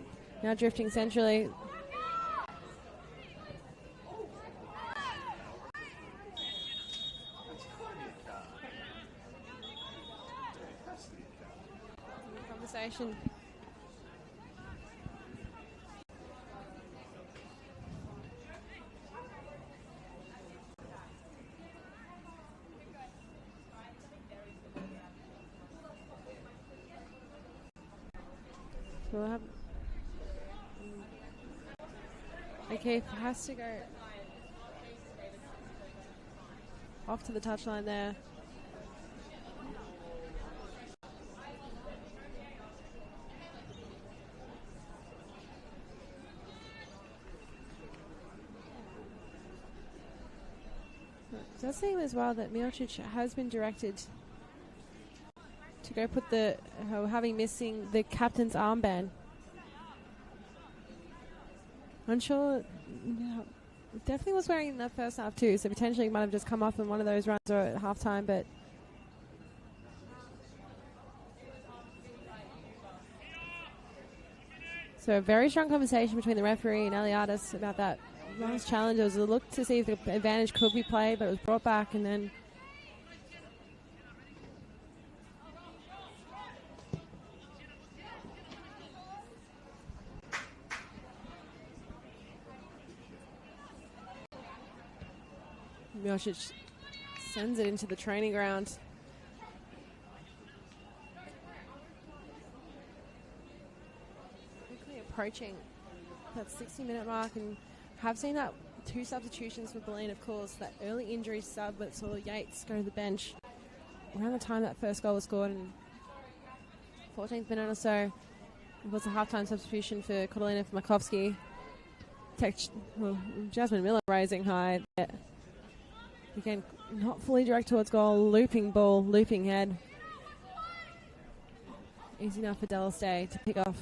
now drifting centrally. Conversation. So we'll have okay, has to go off to the touchline there. It does seem as well that Milicic has been directed to go put having missing the captain's armband. Unsure, definitely was wearing in that first half too, so potentially he might have just come off in one of those runs or at halftime, but so a very strong conversation between the referee and Aliadis about that last challenge. There was a look to see if the advantage could be played, but it was brought back, and then Milicic sends it into the training ground. Quickly approaching that 60-minute mark, and have seen that 2 substitutions for Bulleen, of course. That early injury sub, but saw Yates go to the bench around the time that first goal was scored, and 14th minute or so, it was a halftime substitution for Kodolina for Markovsky. Jasmine Miller raising high there. Again, not fully direct towards goal, looping ball, looping head. Easy enough for Dallas Day to pick off.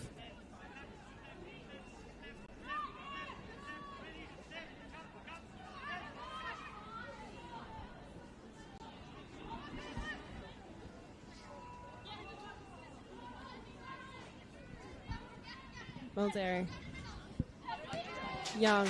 Mulderry. Young.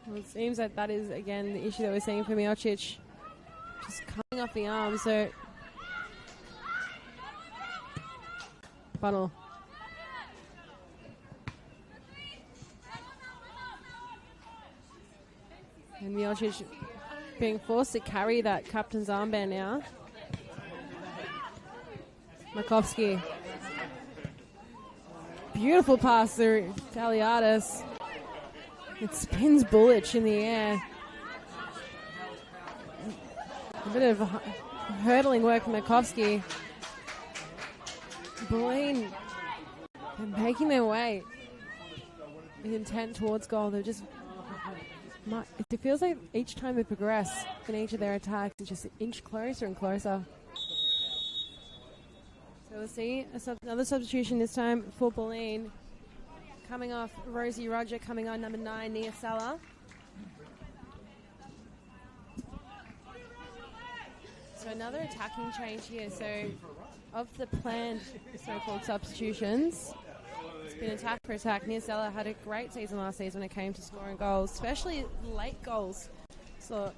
Well, it seems that that is, again, the issue that we're seeing for Milicic. Just coming off the arm, so... Funnel. And Milicic being forced to carry that captain's armband now. Markovsky. Beautiful pass through to Aliadis. It spins Bullich in the air. A bit of hurdling work from Markovsky. Bulleen making their way. with intent towards goal. They're just... It feels like each time they progress in each of their attacks, it's just an inch closer and closer. So we'll see another substitution this time for Bulleen. Coming off Rosie Roger, coming on number 9, Nia Sala. So another attacking change here. So of the planned so-called substitutions, it's been attack for attack. Nia Sala had a great season last season when it came to scoring goals, especially late goals. So,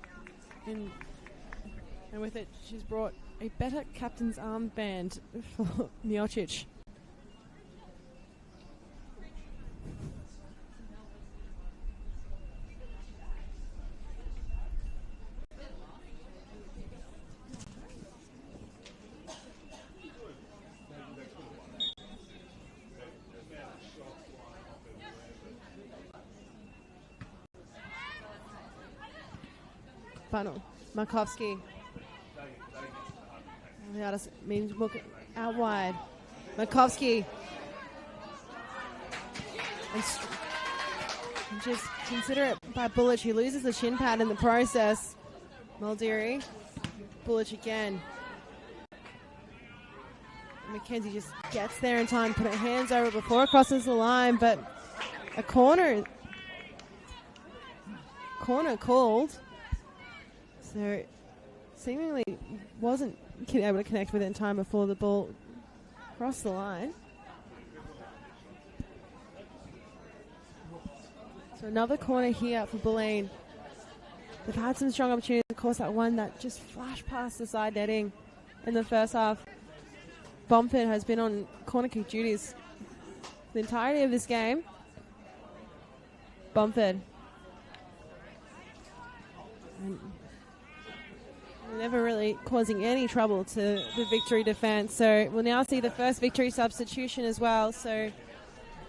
and with it, she's brought a better captain's armband for Miocic. Funnel. Markovsky. Means look out wide. Markovsky. And just consider it by Bullich, who loses the shin pad in the process. Muldiri. Bullich again. Mackenzie just gets there in time, put her hands over before it crosses the line, but a corner called. So seemingly wasn't able to connect with it in time before the ball crossed the line. So another corner here for Bulleen. They've had some strong opportunities. Of course, that one that just flashed past the side netting in the first half. Bomford has been on corner kick duties the entirety of this game. Bomford. And never really causing any trouble to the Victory defence. So we'll now see the first Victory substitution as well. So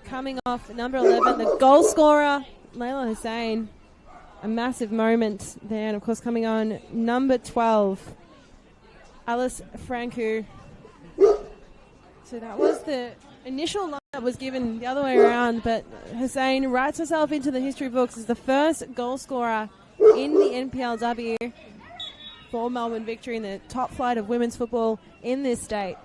coming off number 11, the goal scorer, Layla Hussein. A massive moment there. And of course coming on number 12, Alice Francu. So that was the initial line that was given the other way around, but Hussein writes herself into the history books as the first goal scorer in the NPLW for Melbourne Victory in the top flight of women's football in this state.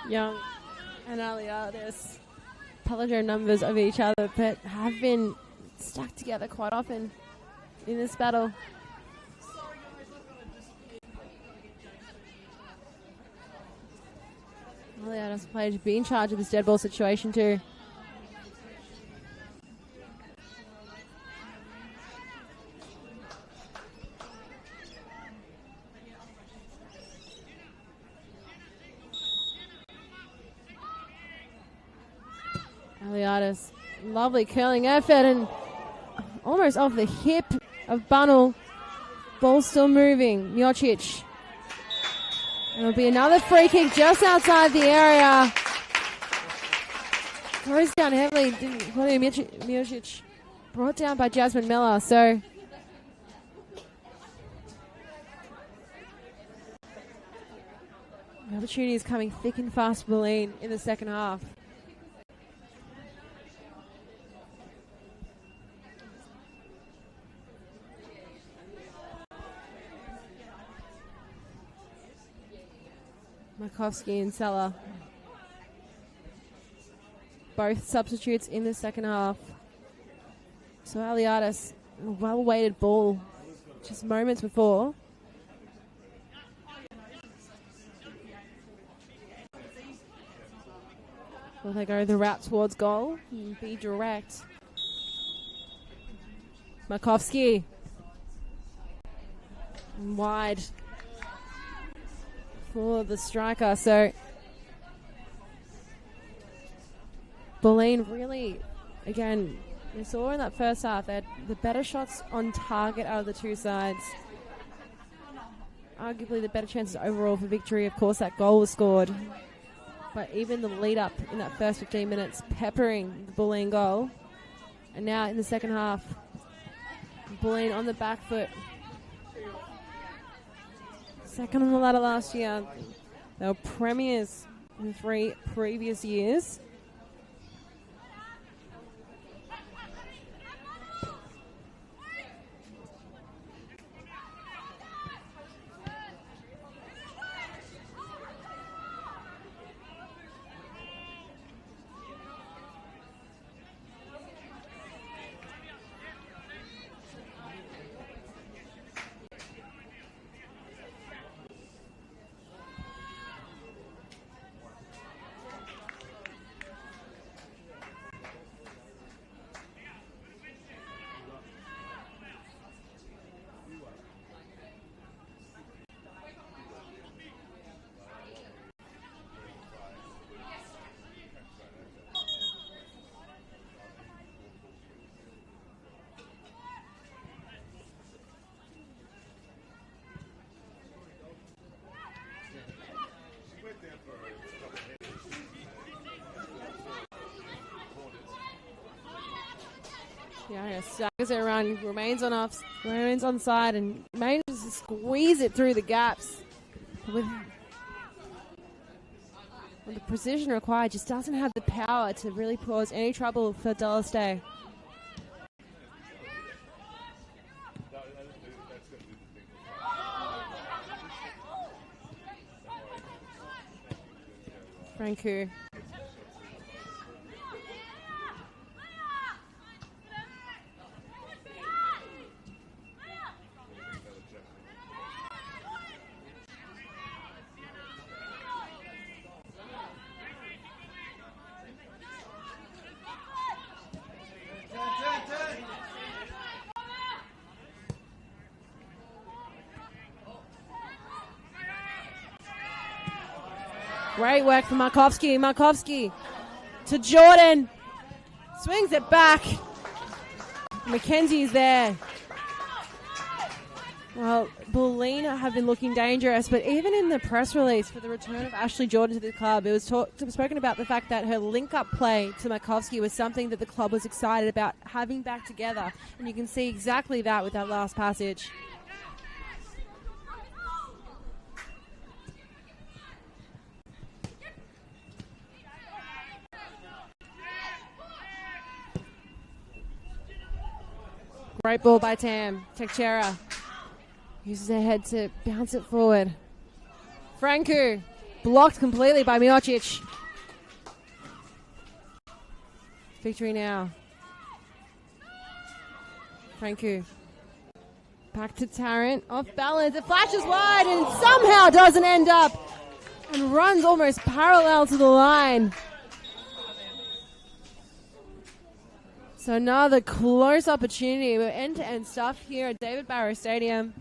Young and Aliadis, palindrome numbers of each other, but have been stuck together quite often in this battle. Aliadis player to be in charge of this dead ball situation too. Aliadis, lovely curling effort and almost off the hip of Bunnell. Ball still moving. Miocic. It'll be another free kick just outside the area. Goes down heavily. Miocic brought down by Jasmine Miller. So opportunity is coming thick and fast for Bulleen in the second half. Markovsky and Sella. Both substitutes in the second half. So Aliadis, a well-weighted ball just moments before. Will they go the route towards goal and be direct? Markovsky. Wide for the striker. So Bulleen really, again, we saw in that first half they had the better shots on target out of the two sides. Arguably the better chances overall for victory. Of course, that goal was scored. But even the lead up in that first 15 minutes, peppering the Bulleen goal. And now in the second half, Bulleen on the back foot. Second on the ladder last year. They were premiers in the 3 previous years. Yeah, staggers it around, remains on side, and manages to squeeze it through the gaps. With the precision required, just doesn't have the power to really cause any trouble for Dallas Day. Franku. Great work from Markovsky. Markovsky to Jordan. Swings it back. McKenzie's there. Well, Bulleen have been looking dangerous, but even in the press release for the return of Ashley Jordan to the club, it was spoken about the fact that her link-up play to Markovsky was something that the club was excited about having back together. And you can see exactly that with that last passage. Great ball by Tam. Teixeira uses her head to bounce it forward. Franku blocked completely by Miocic. Victory now. Franku back to Tarrant. Off balance. It flashes wide and somehow doesn't end up and runs almost parallel to the line. So another close opportunity. We're end-to-end stuff here at David Barrow Stadium.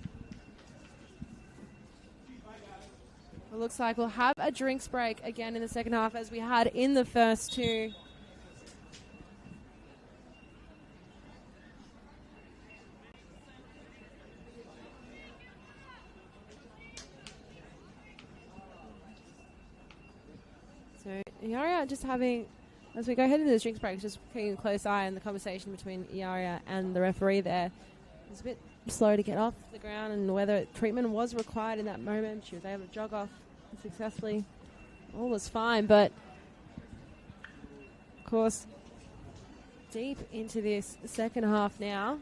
It looks like we'll have a drinks break again in the second half as we had in the first two. So Iaria just having... As we go ahead into the drinks break, just keeping a close eye on the conversation between Iaria and the referee there. It's a bit slow to get off the ground, and whether treatment was required in that moment. She was able to jog off successfully. All was fine, but of course, deep into this second half now.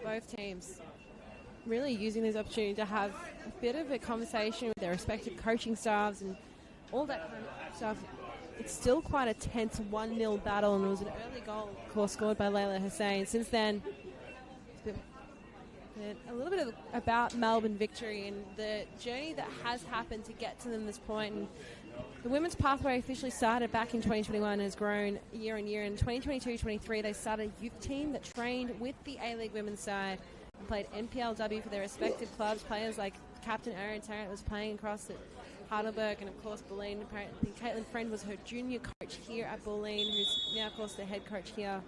Both teams really using this opportunity to have a bit of a conversation with their respective coaching staffs and all that kind of stuff. It's still quite a tense 1-0 battle, and it was an early goal, of course, scored by Layla Hussein. Since then, it's been a little bit about Melbourne victory and the journey that has happened to get to them this point. And the women's pathway officially started back in 2021 and has grown year on year. In 2022-23, they started a youth team that trained with the A-League women's side and played NPLW for their respective clubs. Players like Captain Aaron Tarrant was playing across at Heidelberg, and of course Bulleen. Apparently Caitlin Friend was her junior coach here at Bulleen, who's now of course the head coach here.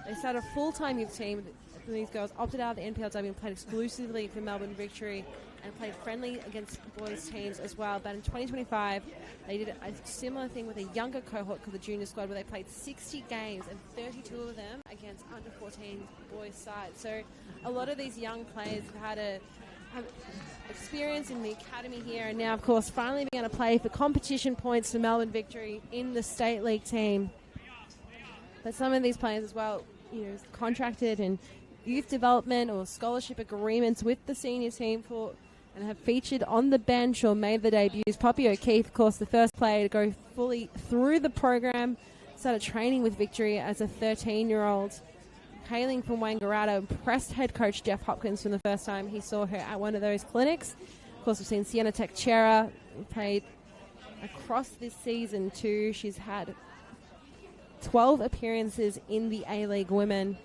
They started a full-time youth team. These girls opted out of the NPLW and played exclusively for Melbourne Victory and played friendly against boys teams as well. But in 2025, they did a similar thing with a younger cohort called the junior squad, where they played 60 games and 32 of them against under 14 boys sides. So a lot of these young players have had have experience in the academy here, and now of course finally being able to play for competition points for Melbourne Victory in the State League team. But some of these players as well, contracted and youth development or scholarship agreements with the senior team and have featured on the bench or made the debuts. Poppy O'Keefe, of course, the first player to go fully through the program, started training with Victory as a 13-year-old. Hailing from Wangaratta, impressed head coach Jeff Hopkins from the first time he saw her at one of those clinics. Of course, we've seen Sienna Teixeira, who played across this season too. She's had 12 appearances in the A-League women.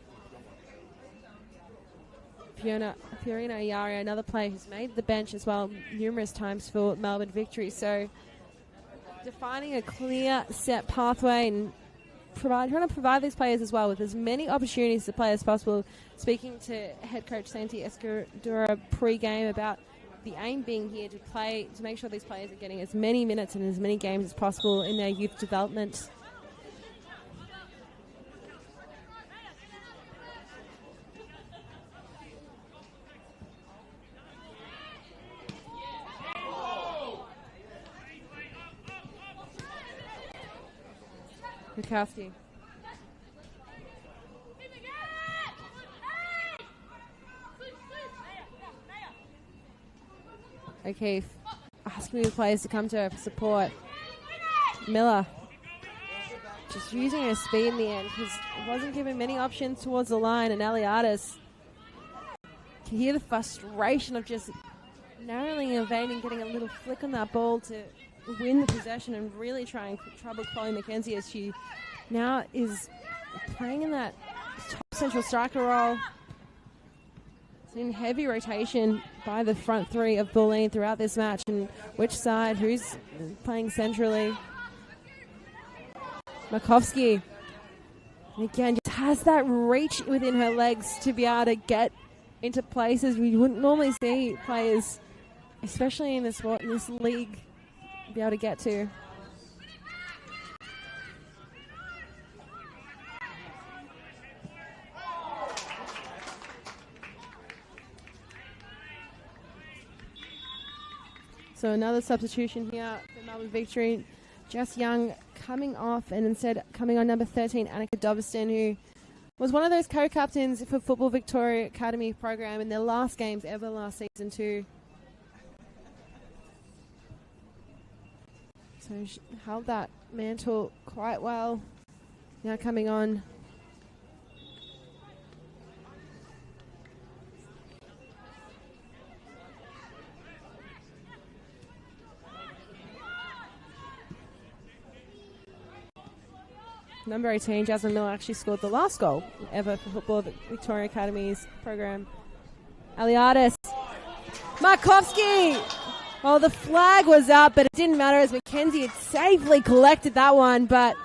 Fiorina Ayaria, another player who's made the bench as well numerous times for Melbourne Victory. So defining a clear set pathway and trying to provide these players as well with as many opportunities to play as possible. Speaking to head coach Santi Escudura pre-game about the aim being here to make sure these players are getting as many minutes and as many games as possible in their youth development. Bukowski. O'Keefe asking the players to come to her for support. Miller just using her speed in the end because it wasn't given many options towards the line, and Eliadis can hear the frustration of just narrowly evading, getting a little flick on that ball to win the possession and really trying to trouble Chloe McKenzie as she now is playing in that top central striker role. It's in heavy rotation by the front three of Bulleen throughout this match, and which side, who's playing centrally. Makovsky, again, just has that reach within her legs to be able to get into places we wouldn't normally see players, especially in this league, be able to get to. So another substitution here for Melbourne Victory. Jess Young coming off, and instead coming on number 13, Annika Doveston, who was one of those co-captains for Football Victoria Academy program in their last games ever last season too. So she held that mantle quite well. Now coming on. Number 18, Jasmine Miller, actually scored the last goal ever for Football Victoria Academy's program. Eliadis. Markovsky! Well, the flag was up, but it didn't matter as McKenzie had safely collected that one. But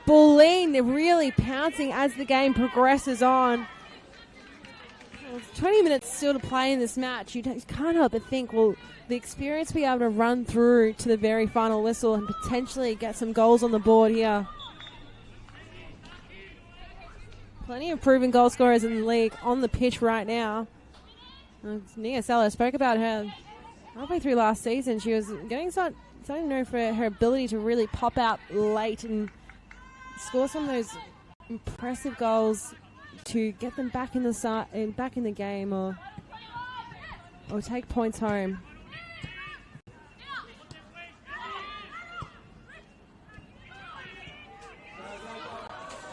Bulleen really pouncing as the game progresses on. Well, 20 minutes still to play in this match. You can't help but think, will the experience be able to run through to the very final whistle and potentially get some goals on the board here? Plenty of proven goal scorers in the league on the pitch right now. Nia Sella spoke about her halfway through last season. She was starting to know for her ability to really pop out late and score some of those impressive goals to get them back in the game or take points home.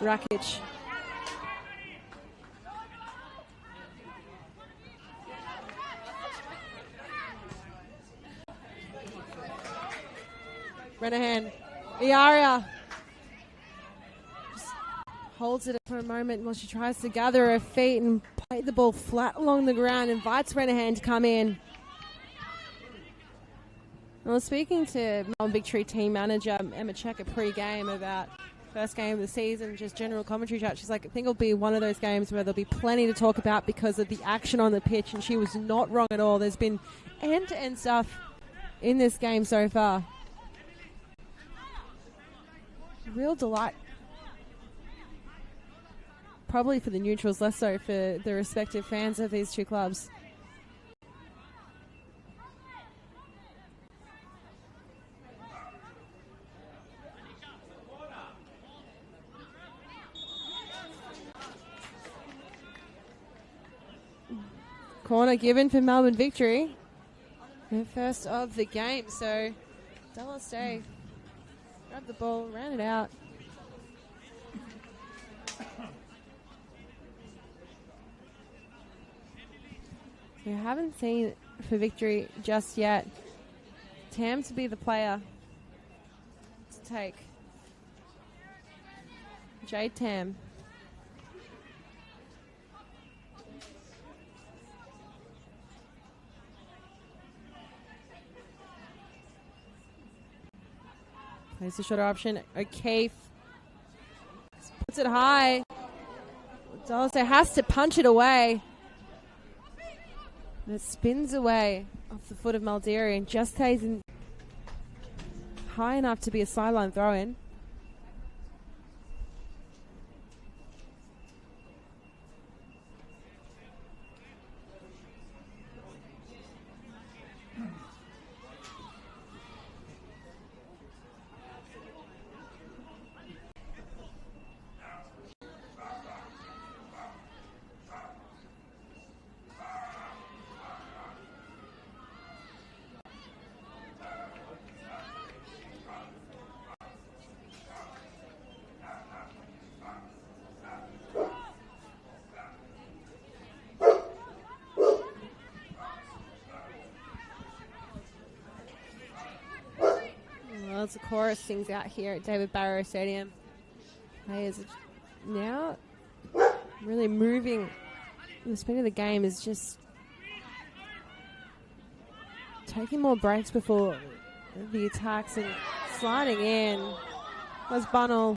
Rakic. Renahan. Iaria. Just holds it for a moment while she tries to gather her feet and play the ball flat along the ground. Invites Renahan to come in. Well, speaking to Melbourne Victory team manager Emma Checker pre-game about first game of the season, just general commentary chat, she's like, I think it'll be one of those games where there'll be plenty to talk about because of the action on the pitch, and she was not wrong at all. There's been end-to-end stuff in this game so far. Real delight. Probably for the neutrals, less so for the respective fans of these two clubs. Corner given for Melbourne Victory. The first of the game, so Dallas Day grab the ball, ran it out. We haven't seen for Victory just yet. Tam to be the player to take. Jade Tam. Plays the shorter option. O'Keefe puts it high. Dallas has to punch it away. And it spins away off the foot of Maldiri and just stays in high enough to be a sideline throw-in. The chorus sings out here at David Barrow Stadium. Players now really moving. The speed of the game is just taking more breaks before the attacks and sliding in. Was Bunnell.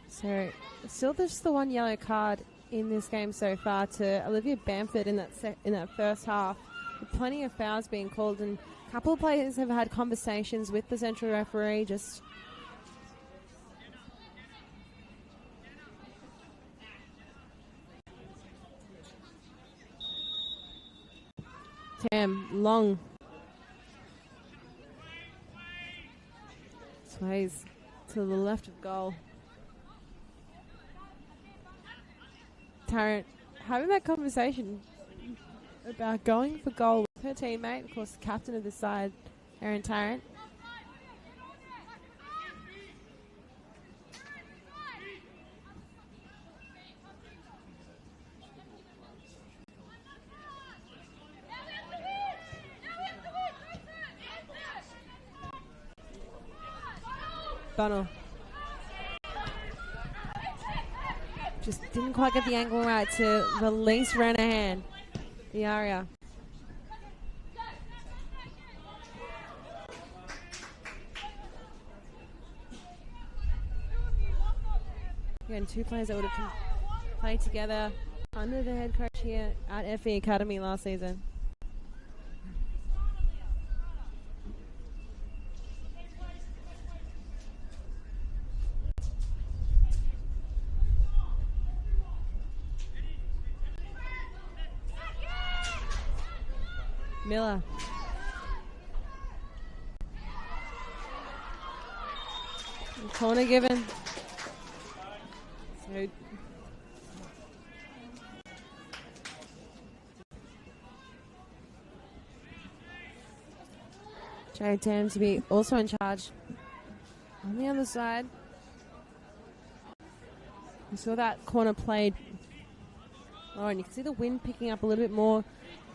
So still just the one yellow card in this game so far to Olivia Bamford in that first half. With plenty of fouls being called, and a couple of players have had conversations with the central referee. Just Tam long sways to the left of goal. Tarrant having that conversation about going for goal with her teammate, of course, the captain of the side, Erin Tarrant. Bunnell. Just didn't quite get the angle right to release Renahan. The area. Again, two players that would have played together under the head coach here at FE Academy last season. Miller. Corner given. So Jared Tam to be also in charge on the other side. You saw that corner played. Oh, and you can see the wind picking up a little bit more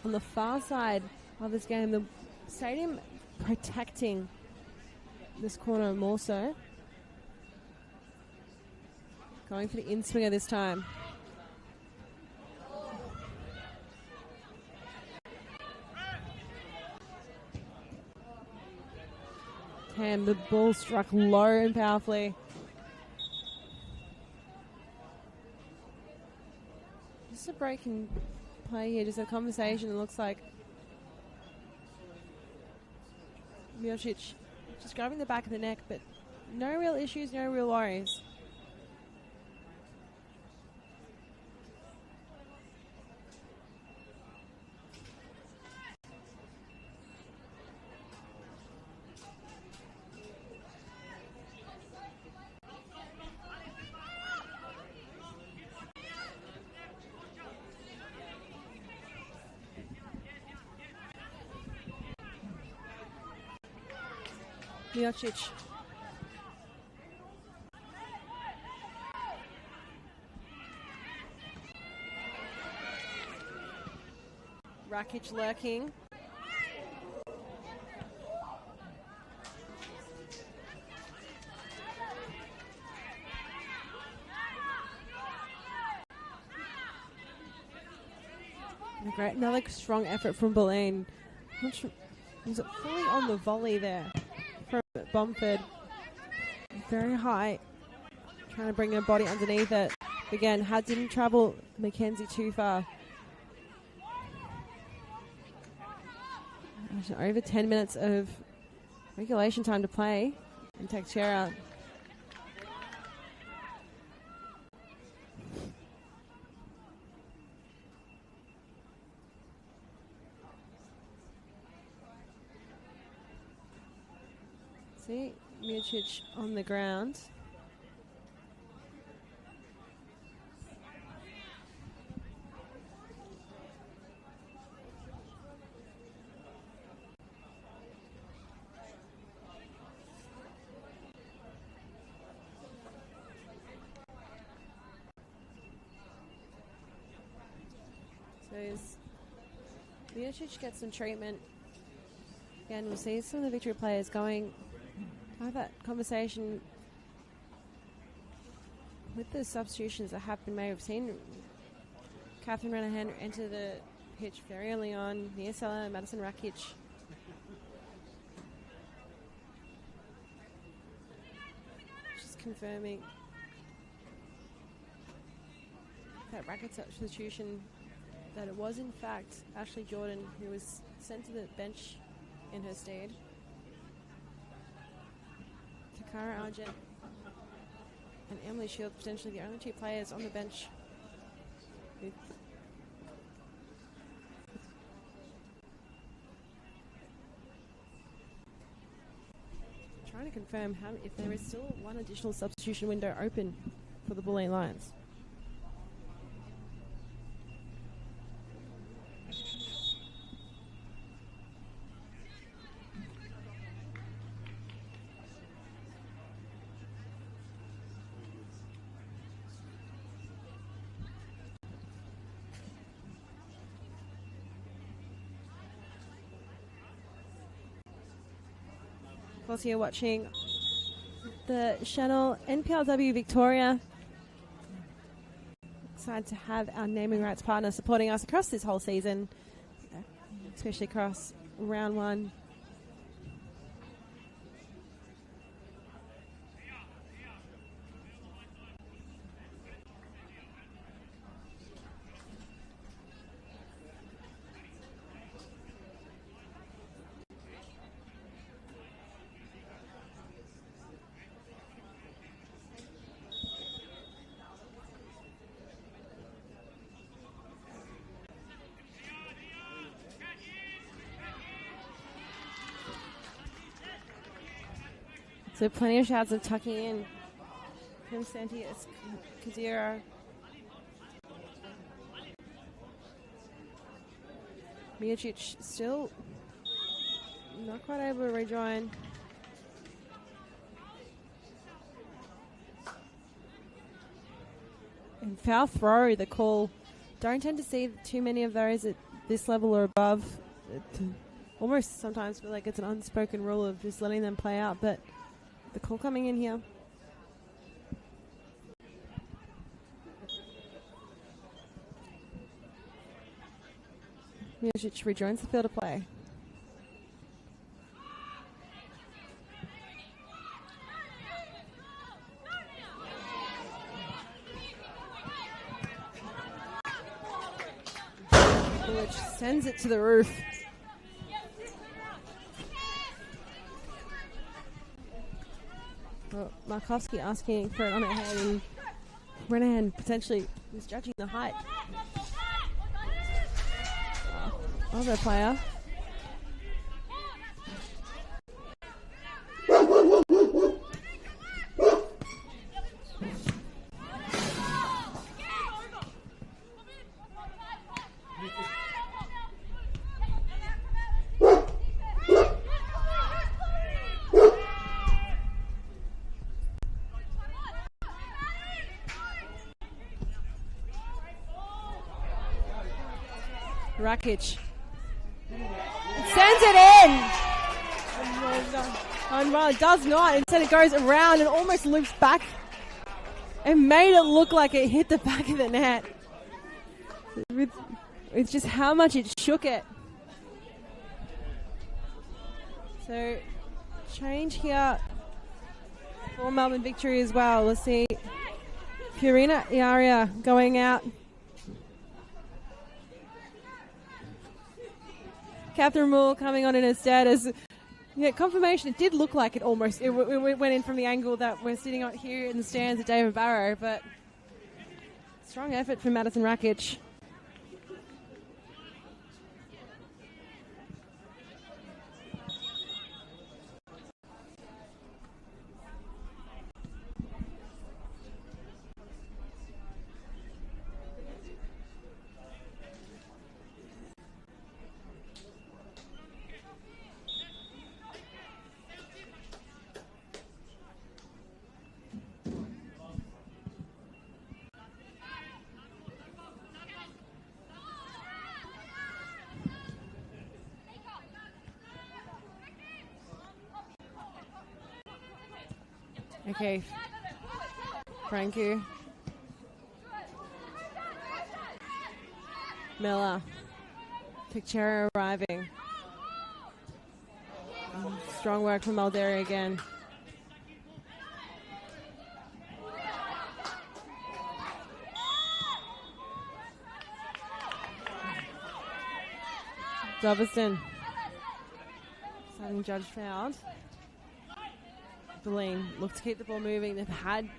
on the far side of this game. The stadium protecting this corner more so. Going for the in-swinger this time. Tam, the ball struck low and powerfully. Just a break in play here, just a conversation. It looks like Milicic just grabbing the back of the neck, but no real issues, no real worries. Milicic. Rakic lurking. Another strong effort from Bulleen. Was it fully on the volley there from Bomford? Very high. Trying to bring her body underneath it. Again, didn't travel Mackenzie too far. Over 10 minutes of regulation time to play. And Teixeira. See, Milicic on the ground. So as Milicic gets some treatment, again, we'll see some of the Victory players going have that conversation with the substitutions that have been made. We've seen Catherine Renahan enter the pitch very early on. Nia Sella, Madison Rakic. Just confirming that Rakic substitution, that it was in fact Ashley Jordan who was sent to the bench in her stead. Takara Argent and Emily Shields, potentially the only two players on the bench who trying to confirm if there is still one additional substitution window open for the Bulleen Lions. Of course, you're watching the Senol NPLW Victoria. Excited to have our naming rights partner supporting us across this whole season, especially across round one. So plenty of shots of tucking in from Santias Kazira. Miocic still not quite able to rejoin. And foul throw, the call. Don't tend to see too many of those at this level or above. It almost sometimes feel like it's an unspoken rule of just letting them play out, but the call coming in here. Miocic rejoins the field of play. Which sends it to the roof. Well, Markovsky asking for it on her head, and Renahan potentially misjudging the height of the player. Rakic sends it in. And well, it does not. Instead, it goes around and almost loops back. It made it look like it hit the back of the net. With just how much it shook it. So, change here for Melbourne Victory as well. Let's see. Purina Iaria going out. Catherine Moore coming on in instead as confirmation. It did look like it almost it went in from the angle that we're sitting on here in the stands at David Barrow, but strong effort from Madison Rakic. Okay, Franku. Miller. Picture arriving. Strong work from Alderi again. Doverston. Having judge fouled. Bulleen look to keep the ball moving. They've had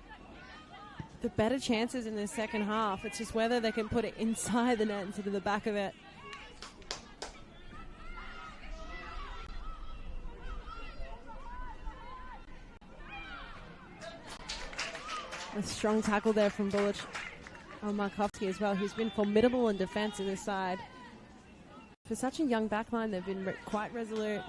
the better chances in the second half. It's just whether they can put it inside the net instead of the back of it. A strong tackle there from Bullich. Markovsky as well, who's been formidable in defence in this side. For such a young backline, they've been quite resolute.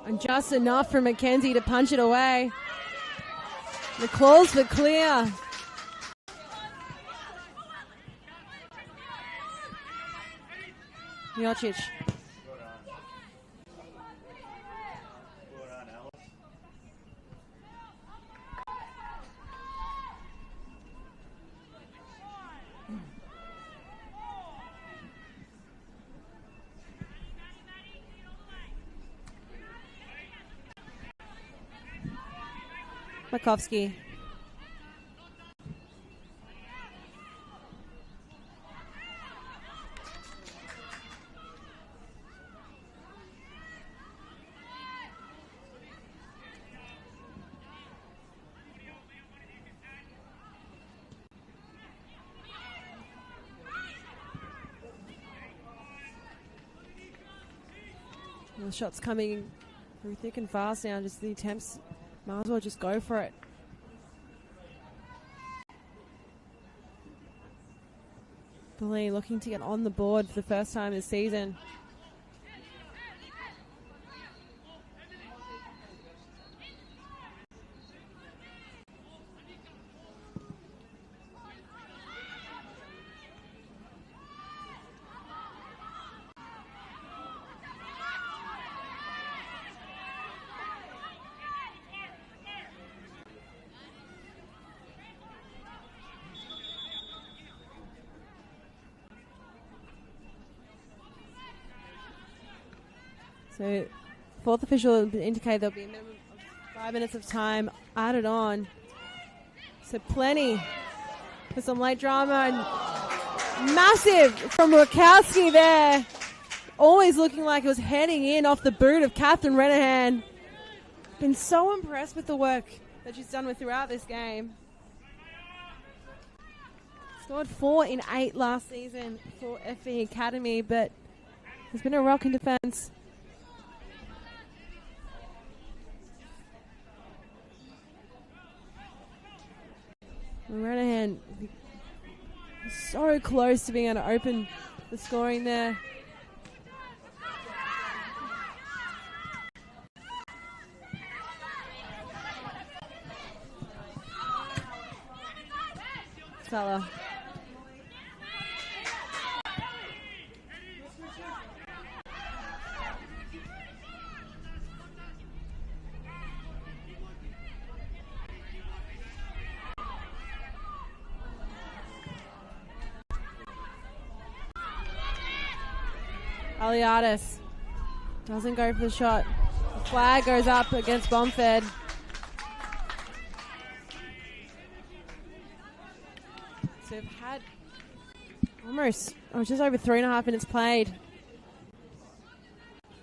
And just enough for McKenzie to punch it away. The claws were clear. Miocic. Markovsky. The shot's coming through thick and fast now. Just the attempts, might as well just go for it. Bulleen looking to get on the board for the first time this season. So, fourth official indicated there'll be a minimum of 5 minutes of time added on. So, plenty for some late drama. And massive from Rakowski there. Always looking like it was heading in off the boot of Catherine Renahan. Been so impressed with the work that she's done with throughout this game. Scored 4 in 8 last season for FE Academy, but has been a rock in defence. Renahan so close to being able to open the scoring there. Salah. Aliadis doesn't go for the shot. The flag goes up against Bomfed. So we've had almost, just over 3.5 minutes played.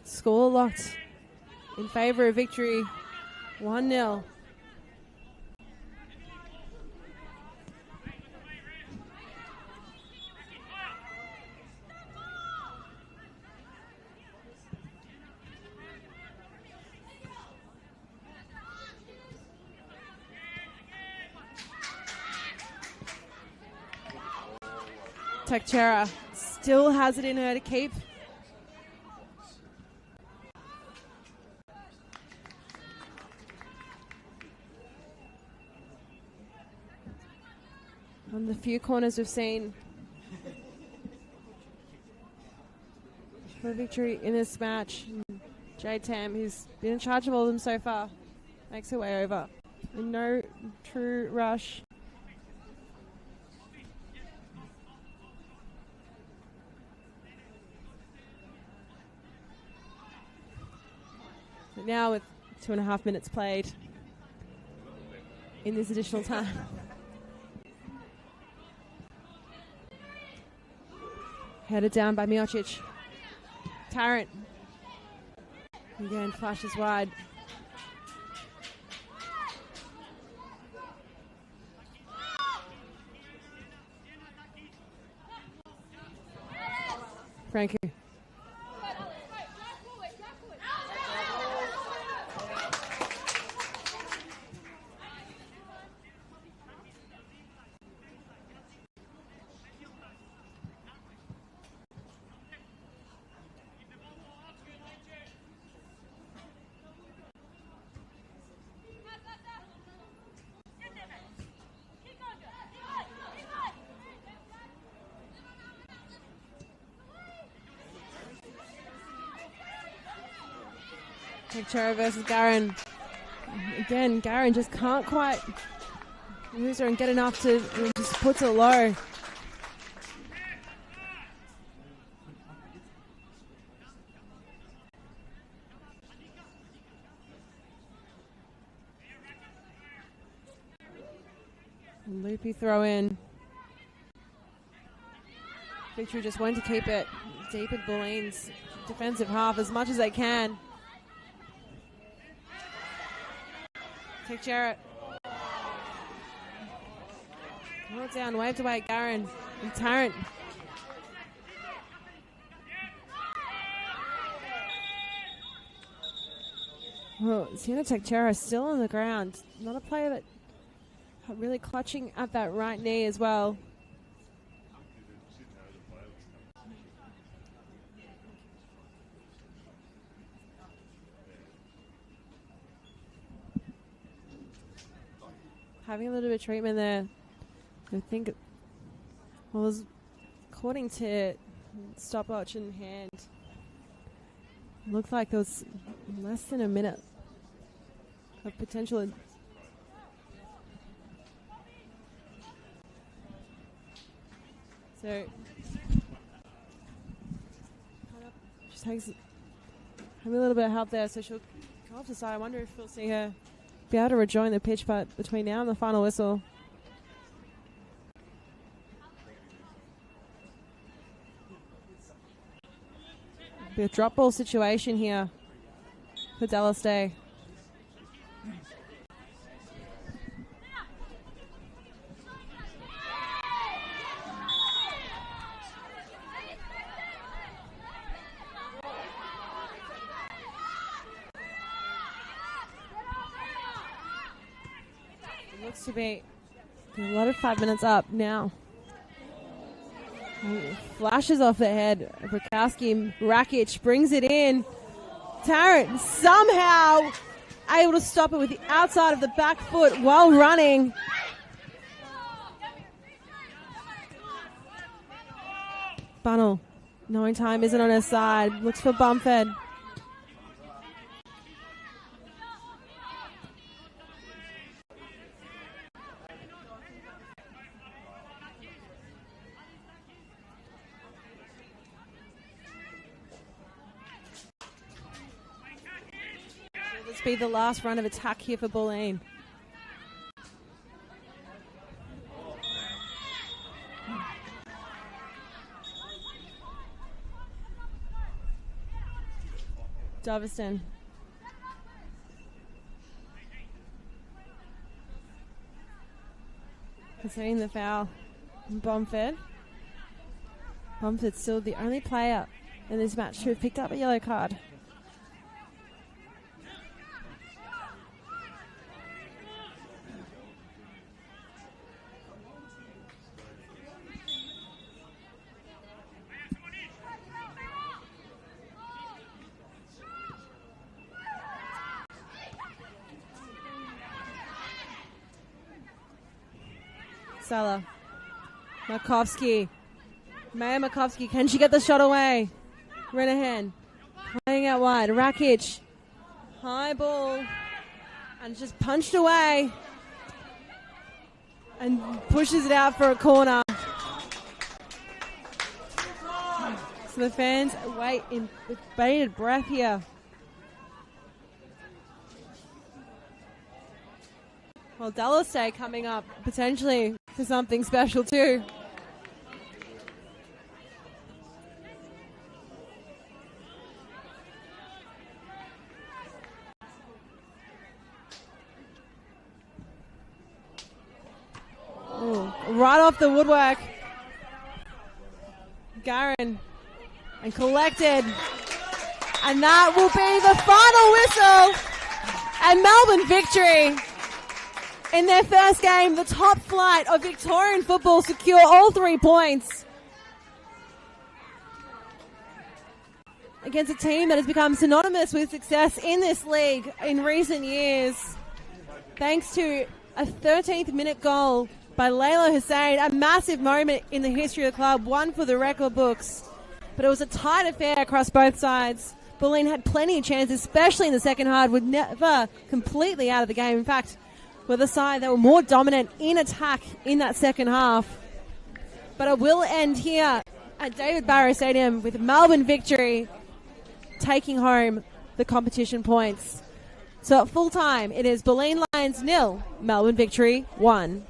Score locked in favour of victory, 1-0. Tekchera still has it in her to keep. On the few corners we've seen for victory in this match, Jade Tam, who's been in charge of all of them so far, makes her way over. And no true rush. Now with 2.5 minutes played in this additional time. Headed down by Miocic. Tarrant. Again, flashes wide. Frankie. Tekchera versus Garin. Again, Garin just can't quite use her and get enough to just puts it low. Loopy throw in. Victory just wanting to keep it deep at Bulleen's defensive half as much as they can. Take Jarrett. Pull it down, waved away at Garin and Tarrant. Well, Sienna Teixeira still on the ground. Not a player that really clutching at that right knee as well. Having a little bit of treatment there. I think, well, according to stopwatch in hand, looked like there was less than a minute of potential. So, she takes having a little bit of help there, so she'll come off the side. I wonder if we'll see her be able to rejoin the pitch, but between now and the final whistle. Be a drop ball situation here for Dallas Day. It looks to be a lot of 5 minutes up now. Flashes off the head. Bukowski, Rakic brings it in. Tarrant somehow able to stop it with the outside of the back foot while running. Bunnell, knowing time isn't on her side, looks for Bumford. Be the last run of attack here for Bulleen. Doverston. Conceding the foul. Bumford. Bumford's still the only player in this match to have picked up a yellow card. Sala. Markovsky. Maya Markovsky. Can she get the shot away? Renahan. Playing out wide. Rakic. High ball. And just punched away. And pushes it out for a corner. So the fans wait with bated breath here. Well, Dallas Day coming up potentially for something special too. Ooh, right off the woodwork. Garin and collected. And that will be the final whistle. And Melbourne victory. In their first game, the top flight of Victorian football secure all 3 points against a team that has become synonymous with success in this league in recent years. Thanks to a 13th minute goal by Layla Hussein, a massive moment in the history of the club, one for the record books. But it was a tight affair across both sides. Bulleen had plenty of chances, especially in the second half, were never completely out of the game. In fact, with a side that were more dominant in attack in that second half. But it will end here at David Barrow Stadium with Melbourne victory taking home the competition points. So at full time, it is Bulleen Lions 0, Melbourne victory 1.